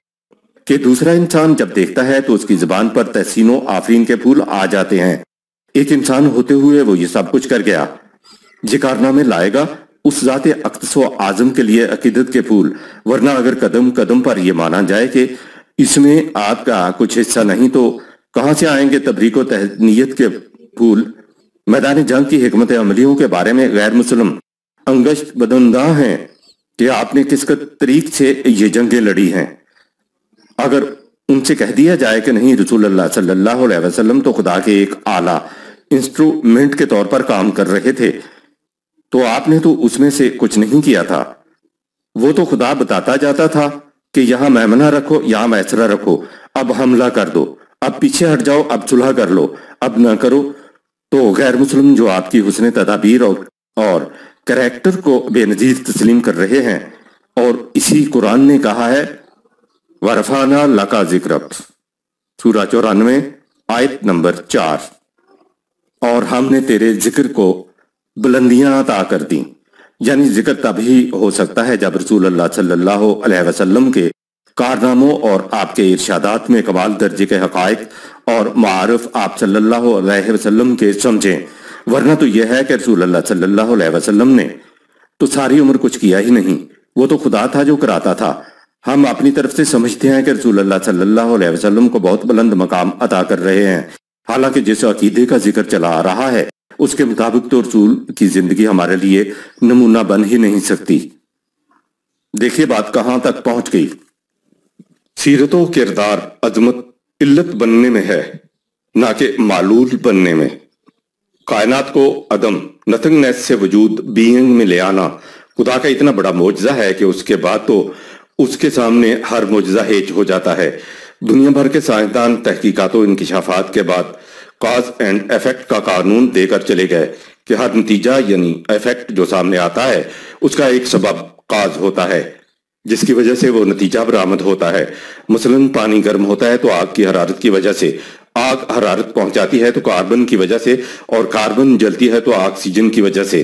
کہ دوسرا انسان جب دیکھتا ہے تو اس کی زبان پر تحسین و آفرین کے پھول آ جاتے ہیں۔ ایک انسان ہوتے ہوئے وہ یہ سب کچھ کر گیا، یہ کارنامے لائے گا اس ذات اقدس و اعظم کے لیے عقیدت کے پھول، ورنہ اگر قدم قدم پر یہ مانا جائے کہ اس میں آپ کا کچھ حصہ نہیں تو کہاں سے آئیں گے تبریک و تہنیت کے پھول؟ میدان جنگ کی حکمت عملیوں کے بارے میں غیر مسلم انگشت بدنداں ہیں کہ آپ نے کس طریق سے یہ جنگیں لڑی ہیں۔ اگر ان سے کہہ دیا جائے کہ نہیں، رسول اللہ صلی اللہ علیہ وسلم تو خدا کے ایک اعلیٰ انسٹرومنٹ کے طور پر کام کر رہے تھے، تو آپ نے تو اس میں سے کچھ نہیں کیا تھا، وہ تو خدا بتاتا جاتا تھا کہ یہاں میمنہ رکھو، یہاں میسرہ رکھو، اب حملہ کر دو، اب پیچھے ہٹ جاؤ، اب صلح کر لو، اب نہ کرو۔ تو غیر مسلم جو آپ کی حسن تدابیر اور کریکٹر کو بے نظیر تسلیم کر رہے ہیں، اور اسی قرآن نے کہا ہے وَرَفَعْنَا لَكَ ذِكْرَكَ، سورہ 94 آیت نمبر 4۔ اور ہم نے تیرے ذکر کو بلندیاں عطا کر دیں، یعنی ذکر تبھی ہو سکتا ہے جب رسول اللہ صلی اللہ علیہ وسلم کے کارناموں اور آپ کے ارشادات میں کمال درجے کے حقائق اور معارف آپ صلی اللہ علیہ وسلم کے سمجھیں، ورنہ تو یہ ہے کہ رسول اللہ صلی اللہ علیہ وسلم نے تو ساری عمر کچھ کیا ہی نہیں، وہ تو خدا تھا جو کراتا تھا۔ ہم اپنی طرف سے سمجھتے ہیں کہ رسول اللہ صلی اللہ علیہ وسلم کو بہت بلند مقام عطا کر رہے ہیں، حالانکہ جس عقیدے کا ذکر چلا آ رہا ہے اس کے مطابق تو رسول کی زندگی ہمارے لیے نمونہ بن ہی نہیں سکتی۔ دیکھیے بات کہاں تک پہنچ گئی۔ سیرت و کردار عظمت علت بننے میں ہے، نہ کہ معلول بننے میں۔ کائنات کو عدم نتھنگنیس سے وجود بینگ میں لے آنا خدا کا اتنا بڑا معجزہ ہے کہ اس کے بعد تو اس کے سامنے ہر معجزہ ہیچ ہو جاتا ہے۔ دنیا بھر کے سائنسدان تحقیقات و انکشافات کے بعد کاز اینڈ ایفیکٹ کا قانون دے کر چلے گئے کہ ہر نتیجہ یعنی ایفیکٹ جو سامنے آتا ہے اس کا ایک سبب کاز ہوتا ہے جس کی وجہ سے وہ نتیجہ برآمد ہوتا ہے۔ مثلا پانی گرم ہوتا ہے تو آگ کی حرارت کی وجہ سے، آگ حرارت پہنچاتی ہے تو کاربن کی وجہ سے، اور کاربن جلتی ہے تو آکسیجن کی وجہ سے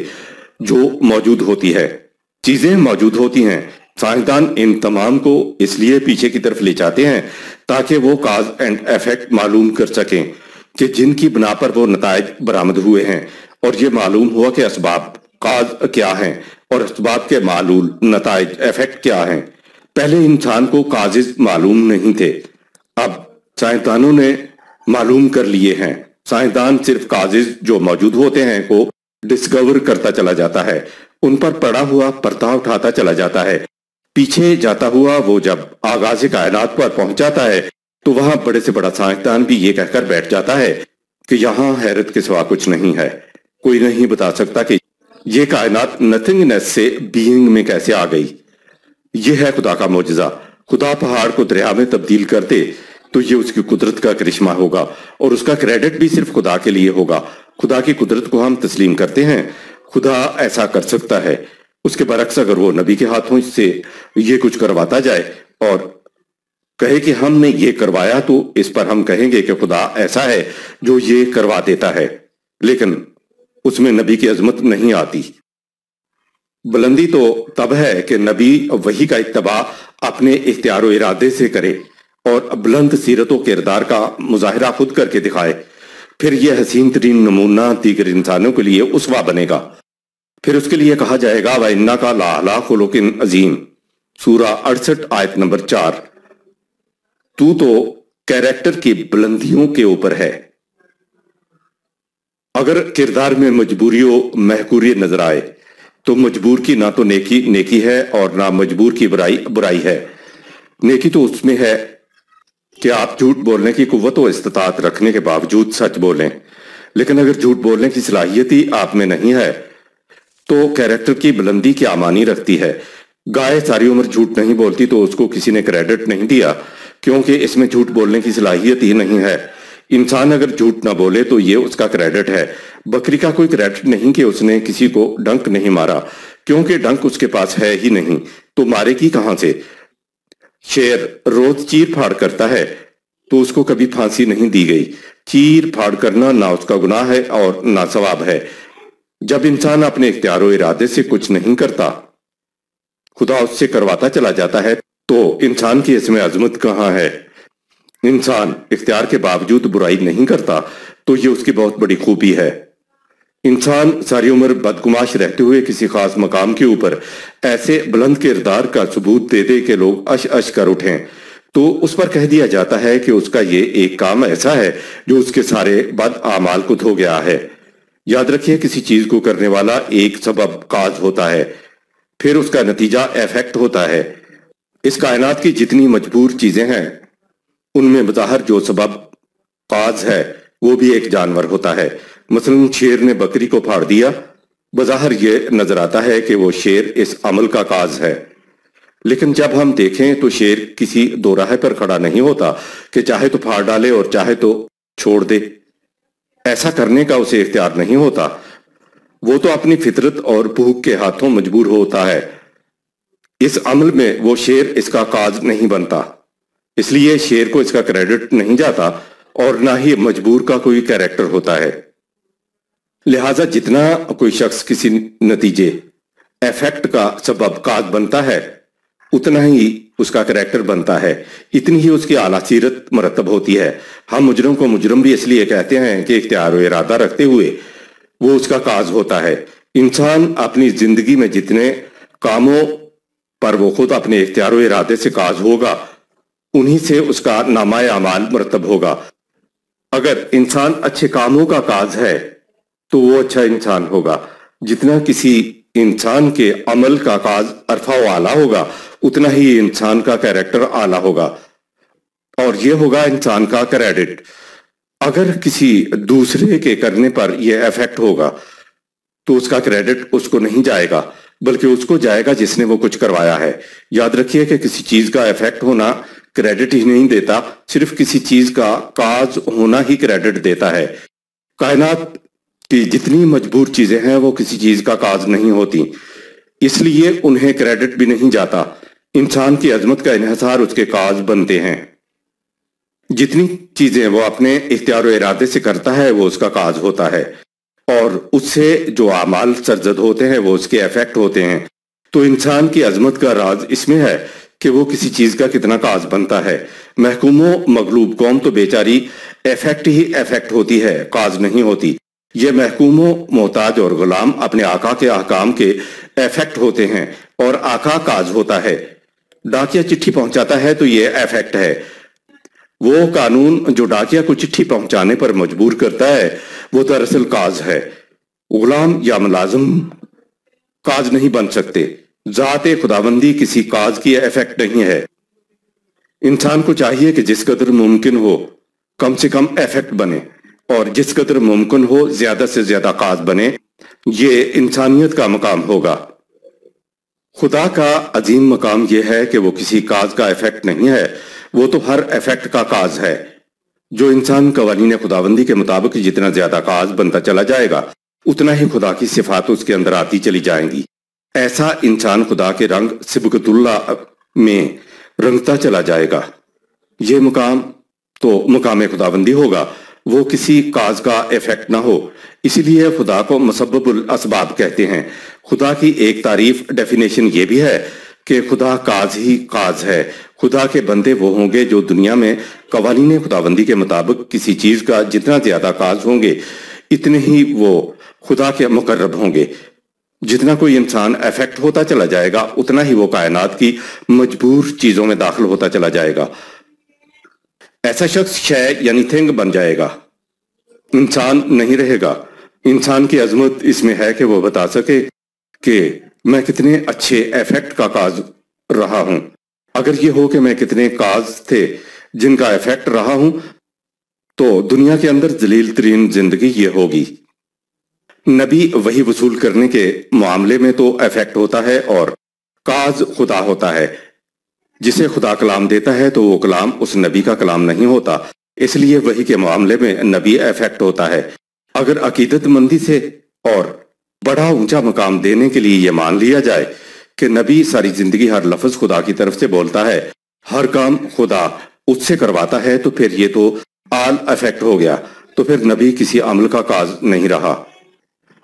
جو موجود ہوتی ہے۔ چیزیں موجود ہوتی ہیں، سائنسدان ان تمام کو اس لیے پیچھے کی طرف لے جاتے ہیں تاکہ وہ کاز اینڈ ایفیکٹ معلوم کر سکیں کہ جن کی بنا پر وہ نتائج برآمد ہوئے ہیں، اور یہ معلوم ہوا کہ اسباب کاز کیا ہیں اور اسباب کے معلول نتائج ایفیکٹ کیا ہیں۔ پہلے انسان کو کازز معلوم نہیں تھے، اب سائنسدانوں نے معلوم کر لیے ہیں۔ سائنسدان صرف کازز جو موجود ہوتے ہیں کو ڈسکور کرتا چلا جاتا ہے، ان پر پڑا ہوا پرتہ اٹھاتا چلا جاتا ہے، پیچھے جاتا ہوا وہ جب آغاز کائنات پر پہنچ جاتا ہے تو وہاں بڑے سے بڑا سائنسدان بھی یہ کہہ کر بیٹھ جاتا ہے کہ یہاں حیرت کے سوا کچھ نہیں ہے، کوئی نہیں بتا سکتا کہ یہ کائنات نتھنگنیس سے بینگ میں کیسے آ گئی۔ یہ ہے خدا کا معجزہ۔ خدا پہاڑ کو دریا میں تبدیل کر دے تو یہ اس کی قدرت کا کرشمہ ہوگا، اور اس کا کریڈٹ بھی صرف خدا کے لیے ہوگا۔ خدا کی قدرت کو ہم تسلیم کرتے ہیں، خدا ایسا کر سکتا ہے۔ اس کے برعکس اگر وہ نبی کے ہاتھوں سے یہ کچھ کرواتا جائے اور کہے کہ ہم نے یہ کروایا تو اس پر ہم کہیں گے کہ خدا ایسا ہے جو یہ کروا دیتا ہے، لیکن اس میں نبی کی عظمت نہیں آتی۔ بلندی تو تب ہے کہ نبی وحی کا اتباع اپنے اختیار و ارادے سے کرے اور بلند سیرت و کردار کا مظاہرہ خود کر کے دکھائے، پھر یہ حسین ترین نمونہ دیگر انسانوں کے لیے اسوہ بنے گا۔ پھر اس کے لیے کہا جائے گا وَإِنَّكَ لَعَلَىٰ خُلُقٍ عَظِيمٍ، سورہ 68 آیت نمبر 4۔ تو کیریکٹر کی بلندیوں کے اوپر ہے۔ اگر کردار میں مجبوری و محکوری نظر آئے تو مجبور کی نہ تو نیکی نیکی ہے اور نہ مجبور کی برائی برائی ہے۔ نیکی تو اس میں ہے کہ آپ جھوٹ بولنے کی قوت و استطاعت رکھنے کے باوجود سچ بولیں، لیکن اگر جھوٹ بولنے کی صلاحیت ہی آپ میں نہیں ہے تو کیریکٹر کی بلندی کیا معنی رکھتی ہے؟ گائے ساری عمر جھوٹ نہیں بولتی تو اس کو کسی نے کریڈٹ نہیں دیا، کیونکہ اس میں جھوٹ بولنے کی صلاحیت ہی نہیں ہے۔ انسان اگر جھوٹ نہ بولے تو یہ اس کا کریڈٹ ہے۔ بکری کا کوئی کریڈٹ نہیں کہ اس نے کسی کو ڈنک نہیں مارا، کیونکہ ڈنک اس کے پاس ہے ہی نہیں، تو مارے گی کہاں سے؟ شیر روز چیر پھاڑ کرتا ہے تو اس کو کبھی پھانسی نہیں دی گئی۔ چیر پھاڑ کرنا نہ اس کا گناہ ہے اور نہ ثواب ہے۔ جب انسان اپنے اختیار و ارادے سے کچھ نہیں کرتا، خدا اس سے کرواتا چلا جاتا ہے، تو انسان کی اس میں عظمت کہاں ہے؟ انسان اختیار کے باوجود برائی نہیں کرتا تو یہ اس کی بہت بڑی خوبی ہے۔ انسان ساری عمر بدگماش رہتے ہوئے کسی خاص مقام کے اوپر ایسے بلند کردار کا ثبوت دے دے کہ لوگ اش اش کر اٹھیں تو اس پر کہہ دیا جاتا ہے کہ اس کا یہ ایک کام ایسا ہے جو اس کے سارے بد اعمال کو دھو گیا ہے۔ یاد رکھیے کسی چیز کو کرنے والا ایک سبب کاز ہوتا ہے، پھر اس کا نتیجہ ایفیکٹ ہوتا ہے۔ اس کائنات کی جتنی مجبور چیزیں ہیں ان میں بظاہر جو سبب کاز ہے وہ بھی ایک جانور ہوتا ہے۔ مثلا شیر نے بکری کو پھاڑ دیا، بظاہر یہ نظر آتا ہے کہ وہ شیر اس عمل کا کاز ہے، لیکن جب ہم دیکھیں تو شیر کسی دو راہ پر کھڑا نہیں ہوتا کہ چاہے تو پھاڑ ڈالے اور چاہے تو چھوڑ دے۔ ایسا کرنے کا اسے اختیار نہیں ہوتا، وہ تو اپنی فطرت اور بھوک کے ہاتھوں مجبور ہوتا ہے۔ اس عمل میں وہ شیر اس کا کاز نہیں بنتا، اس لیے شیر کو اس کا کریڈٹ نہیں جاتا اور نہ ہی مجبور کا کوئی کیریکٹر ہوتا ہے۔ لہٰذا جتنا کوئی شخص کسی نتیجے ایفیکٹ کا سبب کاز بنتا ہے اتنا ہی اس کا کریکٹر بنتا ہے، اتنی ہی اس کی اعلیٰ سیرت مرتب ہوتی ہے۔ ہم مجرم کو مجرم بھی اس لیے کہتے ہیں کہ اختیار و ارادہ رکھتے ہوئے وہ اس کا کاز ہوتا ہے۔ انسان اپنی زندگی میں جتنے کاموں پر وہ خود اپنے اختیار و ارادے سے کاز ہوگا انہی سے اس کا نامہ اعمال مرتب ہوگا۔ اگر انسان اچھے کاموں کا کاز ہے تو وہ اچھا انسان ہوگا۔ جتنا کسی انسان کے عمل کا کاز عرفہ و اعلیٰ ہوگا اتنا ہی انسان کا کیریکٹر اعلیٰ ہوگا، اور یہ ہوگا انسان کا کریڈٹ۔ اگر کسی دوسرے کے کرنے پر یہ ایفیکٹ ہوگا تو اس کا کریڈٹ اس کو نہیں جائے گا بلکہ اس کو جائے گا جس نے وہ کچھ کروایا ہے۔ یاد رکھیے کہ کسی چیز کا ایفیکٹ ہونا کریڈٹ ہی نہیں دیتا، صرف کسی چیز کا کاز ہونا ہی کریڈٹ دیتا ہے۔ کائنات کی جتنی مجبور چیزیں ہیں وہ کسی چیز کا کاز نہیں ہوتی، اس لیے انہیں کریڈٹ بھی نہیں جاتا۔ انسان کی عظمت کا انحصار اس کے کاز بنتے ہیں۔ جتنی چیزیں وہ اپنے اختیار و ارادے سے کرتا ہے وہ اس کا کاز ہوتا ہے، اور اس سے جو اعمال سرزد ہوتے ہیں وہ اس کے ایفیکٹ ہوتے ہیں۔ تو انسان کی عظمت کا راز اس میں ہے کہ وہ کسی چیز کا کتنا کاز بنتا ہے۔ محکوم و مغلوب قوم تو بیچاری ایفیکٹ ہی ایفیکٹ ہوتی ہے، کاز نہیں ہوتی۔ یہ محکوم و محتاج اور غلام اپنے آقا کے احکام کے ایفیکٹ ہوتے ہیں اور آقا کاز ہوتا ہے۔ ڈاکیا چٹھی پہنچاتا ہے تو یہ ایفیکٹ ہے۔ وہ قانون جو ڈاکیا کو چٹھی پہنچانے پر مجبور کرتا ہے وہ دراصل کاز ہے۔ غلام یا ملازم کاز نہیں بن سکتے۔ ذات خداوندی کسی کاز کی ایفیکٹ نہیں ہے۔ انسان کو چاہیے کہ جس قدر ممکن ہو کم سے کم ایفیکٹ بنے، اور جس قدر ممکن ہو زیادہ سے زیادہ کاز بنے۔ یہ انسانیت کا مقام ہوگا۔ خدا کا عظیم مقام یہ ہے کہ وہ کسی کاز کا ایفیکٹ نہیں ہے، وہ تو ہر ایفیکٹ کا کاز ہے۔ جو انسان قوانین خداوندی کے مطابق جتنا زیادہ کاز بنتا چلا جائے گا اتنا ہی خدا کی صفات اس کے اندر آتی چلی جائیں گی۔ ایسا انسان خدا کے رنگ سبقت اللہ میں رنگتا چلا جائے گا۔ یہ مقام تو مقام خداوندی ہوگا، وہ کسی کاز کا ایفیکٹ نہ ہو۔ اسی لیے خدا کو مسبب الاسباب کہتے ہیں۔ خدا کی ایک تعریف ڈیفینیشن یہ بھی ہے کہ خدا کاز ہی کاز ہے۔ خدا کے بندے وہ ہوں گے جو دنیا میں قوانین خداوندی کے مطابق کسی چیز کا جتنا زیادہ کاز ہوں گے اتنے ہی وہ خدا کے مقرب ہوں گے۔ جتنا کوئی انسان ایفیکٹ ہوتا چلا جائے گا اتنا ہی وہ کائنات کی مجبور چیزوں میں داخل ہوتا چلا جائے گا۔ ایسا شخص شے یعنی تھنگ بن جائے گا، انسان نہیں رہے گا۔ انسان کی عظمت اس میں ہے کہ وہ بتا سکے کہ میں کتنے اچھے ایفیکٹ کا کاز رہا ہوں۔ اگر یہ ہو کہ میں کتنے کاز تھے جن کا ایفیکٹ رہا ہوں تو دنیا کے اندر ذلیل ترین زندگی یہ ہوگی۔ نبی وحی وصول کرنے کے معاملے میں تو ایفیکٹ ہوتا ہے اور کاز خدا ہوتا ہے۔ جسے خدا کلام دیتا ہے تو وہ کلام اس نبی کا کلام نہیں ہوتا، اس لیے وحی کے معاملے میں نبی ایفیکٹ ہوتا ہے۔ اگر عقیدت مندی سے اور بڑا اونچا مقام دینے کے لیے یہ مان لیا جائے کہ نبی ساری زندگی ہر لفظ خدا کی طرف سے بولتا ہے، ہر کام خدا اس سے کرواتا ہے، تو پھر یہ تو آل ایفیکٹ ہو گیا، تو پھر نبی کسی عمل کا کاز نہیں رہا۔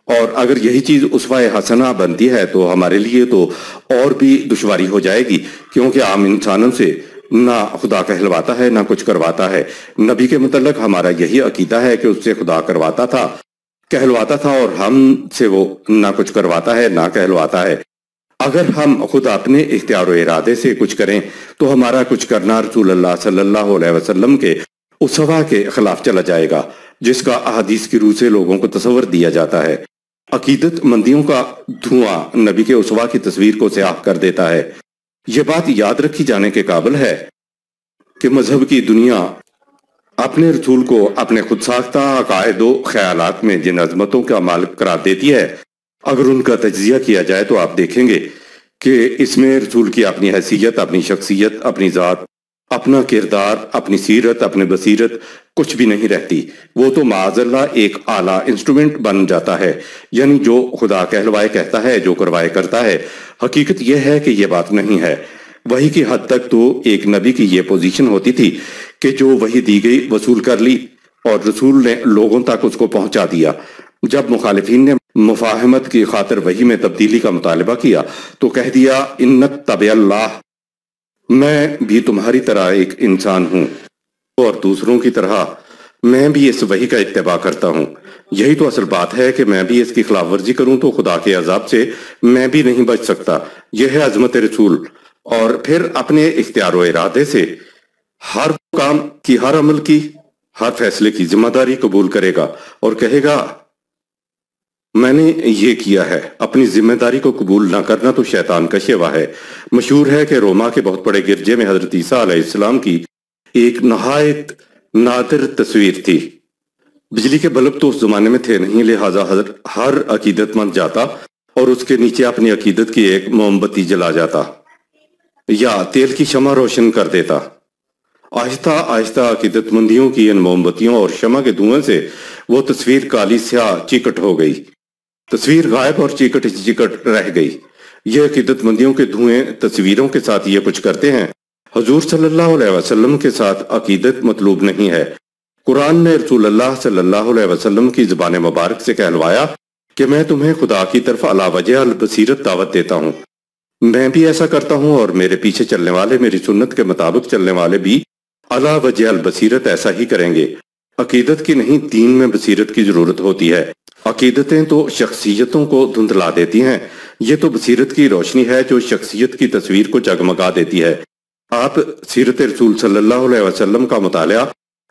اور اگر یہی چیز اسوہ حسنہ بنتی ہے تو ہمارے لیے تو اور بھی دشواری ہو جائے گی، کیونکہ عام انسانوں سے نہ خدا کہلواتا ہے نہ کچھ کرواتا ہے۔ نبی کے متعلق ہمارا یہی عقیدہ ہے کہ اس سے خدا کرواتا تھا، کہلواتا تھا، اور ہم سے وہ نہ کچھ کرواتا ہے نہ کہلواتا ہے۔ اگر ہم خود اپنے اختیار و ارادے سے کچھ کریں تو ہمارا کچھ کرنا رسول اللہ صلی اللہ علیہ وسلم کے اسوہ کے خلاف چلا جائے گا، جس کا احادیث کی روح سے لوگوں کو تصور دیا جاتا ہے۔ عقیدت مندیوں کا دھواں نبی کے اسوہ کی تصویر کو سیاہ کر دیتا ہے۔ یہ بات یاد رکھی جانے کے قابل ہے کہ مذہب کی دنیا اپنے رسول کو اپنے خود ساختہ عقائد و خیالات میں جن عظمتوں کا مالک قرار دیتی ہے، اگر ان کا تجزیہ کیا جائے تو آپ دیکھیں گے کہ اس میں رسول کی اپنی حیثیت، اپنی شخصیت، اپنی ذات، اپنا کردار، اپنی سیرت، اپنی بصیرت کچھ بھی نہیں رہتی۔ وہ تو معاذ اللہ ایک اعلیٰ انسٹرومنٹ بن جاتا ہے، یعنی جو خدا کہلوائے کہتا ہے، جو کروائے کرتا ہے۔ حقیقت یہ ہے کہ یہ بات نہیں ہے۔ وحی کی حد تک تو ایک نبی کی یہ پوزیشن ہوتی تھی کہ جو وحی دی گئی وصول کر لی اور رسول نے لوگوں تک اس کو پہنچا دیا۔ جب مخالفین نے مفاہمت کی خاطر وحی میں تبدیلی کا مطالبہ کیا تو کہہ دیا ان نتبع اللہ، میں بھی تمہاری طرح ایک انسان ہوں اور دوسروں کی طرح میں بھی اس وحی کا اتباع کرتا ہوں۔ یہی تو اصل بات ہے کہ میں بھی اس کی خلاف ورزی کروں تو خدا کے عذاب سے میں بھی نہیں بچ سکتا۔ یہ ہے عظمت رسول۔ اور پھر اپنے اختیار و ارادے سے ہر کام کی، ہر عمل کی، ہر فیصلے کی ذمہ داری قبول کرے گا اور کہے گا میں نے یہ کیا ہے۔ اپنی ذمہ داری کو قبول نہ کرنا تو شیطان کا شیوا ہے۔ مشہور ہے کہ روما کے بہت بڑے گرجے میں حضرت عیسیٰ علیہ السلام کی ایک نہایت نادر تصویر تھی۔ بجلی کے بلب تو اس زمانے میں تھے نہیں، لہٰذا ہر عقیدت مند جاتا اور اس کے نیچے اپنی عقیدت کی ایک موم بتی جلا جاتا یا تیل کی شمع روشن کر دیتا۔ آہستہ آہستہ عقیدت مندیوں کی ان موم بتیوں اور شمع کے دھوئیں سے وہ تصویر کالی سیاہ چیکٹ ہو گئی۔ تصویر غائب اور چیکٹ چیکٹ رہ گئی۔ یہ عقیدت مندیوں کے دھوئیں تصویروں کے ساتھ یہ کچھ کرتے ہیں۔ حضور صلی اللہ علیہ وسلم کے ساتھ عقیدت مطلوب نہیں ہے۔ قرآن نے رسول اللہ صلی اللہ علیہ وسلم کی زبان مبارک سے کہلوایا کہ میں تمہیں خدا کی طرف علی وجہ البصیرت دعوت دیتا ہوں۔ میں بھی ایسا کرتا ہوں اور میرے پیچھے چلنے والے، میری سنت کے مطابق چلنے والے بھی علی وجہ البصیرت ایسا ہی کریں گے۔ عقیدت کی نہیں، دین میں بصیرت کی ضرورت ہوتی ہے۔ عقیدتیں تو شخصیتوں کو دھندلا دیتی ہیں، یہ تو بصیرت کی روشنی ہے جو شخصیت کی تصویر کو جگمگا دیتی ہے۔ آپ سیرت رسول صلی اللہ علیہ وسلم کا مطالعہ،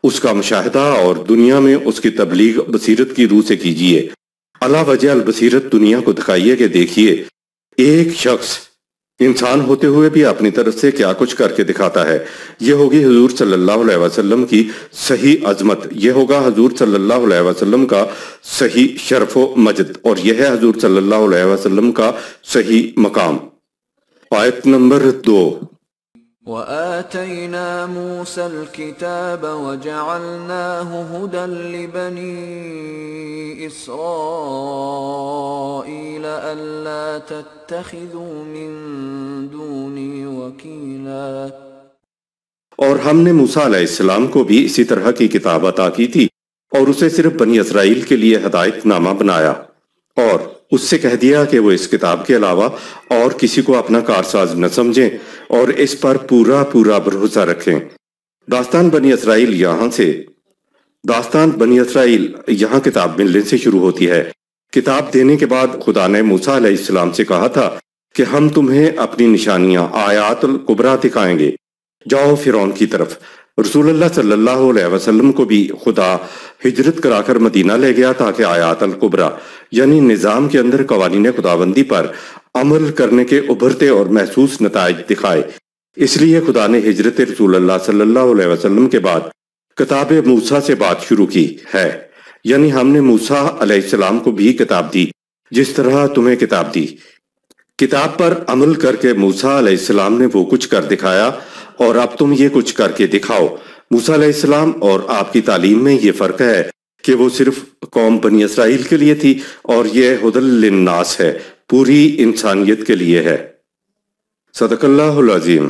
اس کا مشاہدہ اور دنیا میں اس کی تبلیغ بصیرت کی روح سے کیجیے۔ علی وجہ البصیرت دنیا کو دکھائیے کہ دیکھیے ایک شخص انسان ہوتے ہوئے بھی اپنی طرف سے کیا کچھ کر کے دکھاتا ہے۔ یہ ہوگی حضور صلی اللہ علیہ وسلم کی صحیح عظمت، یہ ہوگا حضور صلی اللہ علیہ وسلم کا صحیح شرف و مجد، اور یہ ہے حضور صلی اللہ علیہ وسلم کا صحیح مقام۔ آیت نمبر 2۔ وَآتَيْنَا مُوسَى الْكِتَابَ وَجَعَلْنَاهُ هُدًى لِبَنِي إِسْرَائِيلَ أَلَّا تَتَّخِذُوا مِن دُونِي وَكِيلًا۔ اور ہم نے موسیٰ علیہ السلام کو بھی اسی طرح کی کتاب عطا کی تھی اور اسے صرف بنی اسرائیل کے لیے ہدایت نامہ بنایا، اور اس سے کہہ دیا کہ وہ اس کتاب کے علاوہ اور کسی کو اپنا کارساز نہ سمجھیں اور اس پر پورا پورا بھروسہ رکھیں۔ داستان بنی اسرائیل یہاں کتاب ملنے سے شروع ہوتی ہے۔ کتاب دینے کے بعد خدا نے موسیٰ علیہ السلام سے کہا تھا کہ ہم تمہیں اپنی نشانیاں آیات الکبریٰ دکھائیں گے، جاؤ فرعون کی طرف۔ رسول اللہ صلی اللہ علیہ وسلم کو بھی خدا ہجرت کرا کر مدینہ لے گیا تاکہ آیات الکبریٰ یعنی نظام کے اندر قوانین خداوندی پر عمل کرنے کے ابھرتے اور محسوس نتائج دکھائے۔ اس لیے خدا نے ہجرت رسول اللہ صلی اللہ علیہ وسلم کے بعد کتاب موسیٰ سے بات شروع کی ہے، یعنی ہم نے موسیٰ علیہ السلام کو بھی کتاب دی جس طرح تمہیں کتاب دی۔ کتاب پر عمل کر کے موسیٰ علیہ السلام نے وہ کچھ کر دکھایا اور اب تم یہ کچھ کر کے دکھاؤ۔ موسیٰ علیہ السلام اور آپ کی تعلیم میں یہ فرق ہے کہ وہ صرف قوم بنی اسرائیل کے لیے تھی اور یہ ہدی للناس ہے، پوری انسانیت کے لیے ہے۔ صدق اللہ العظیم۔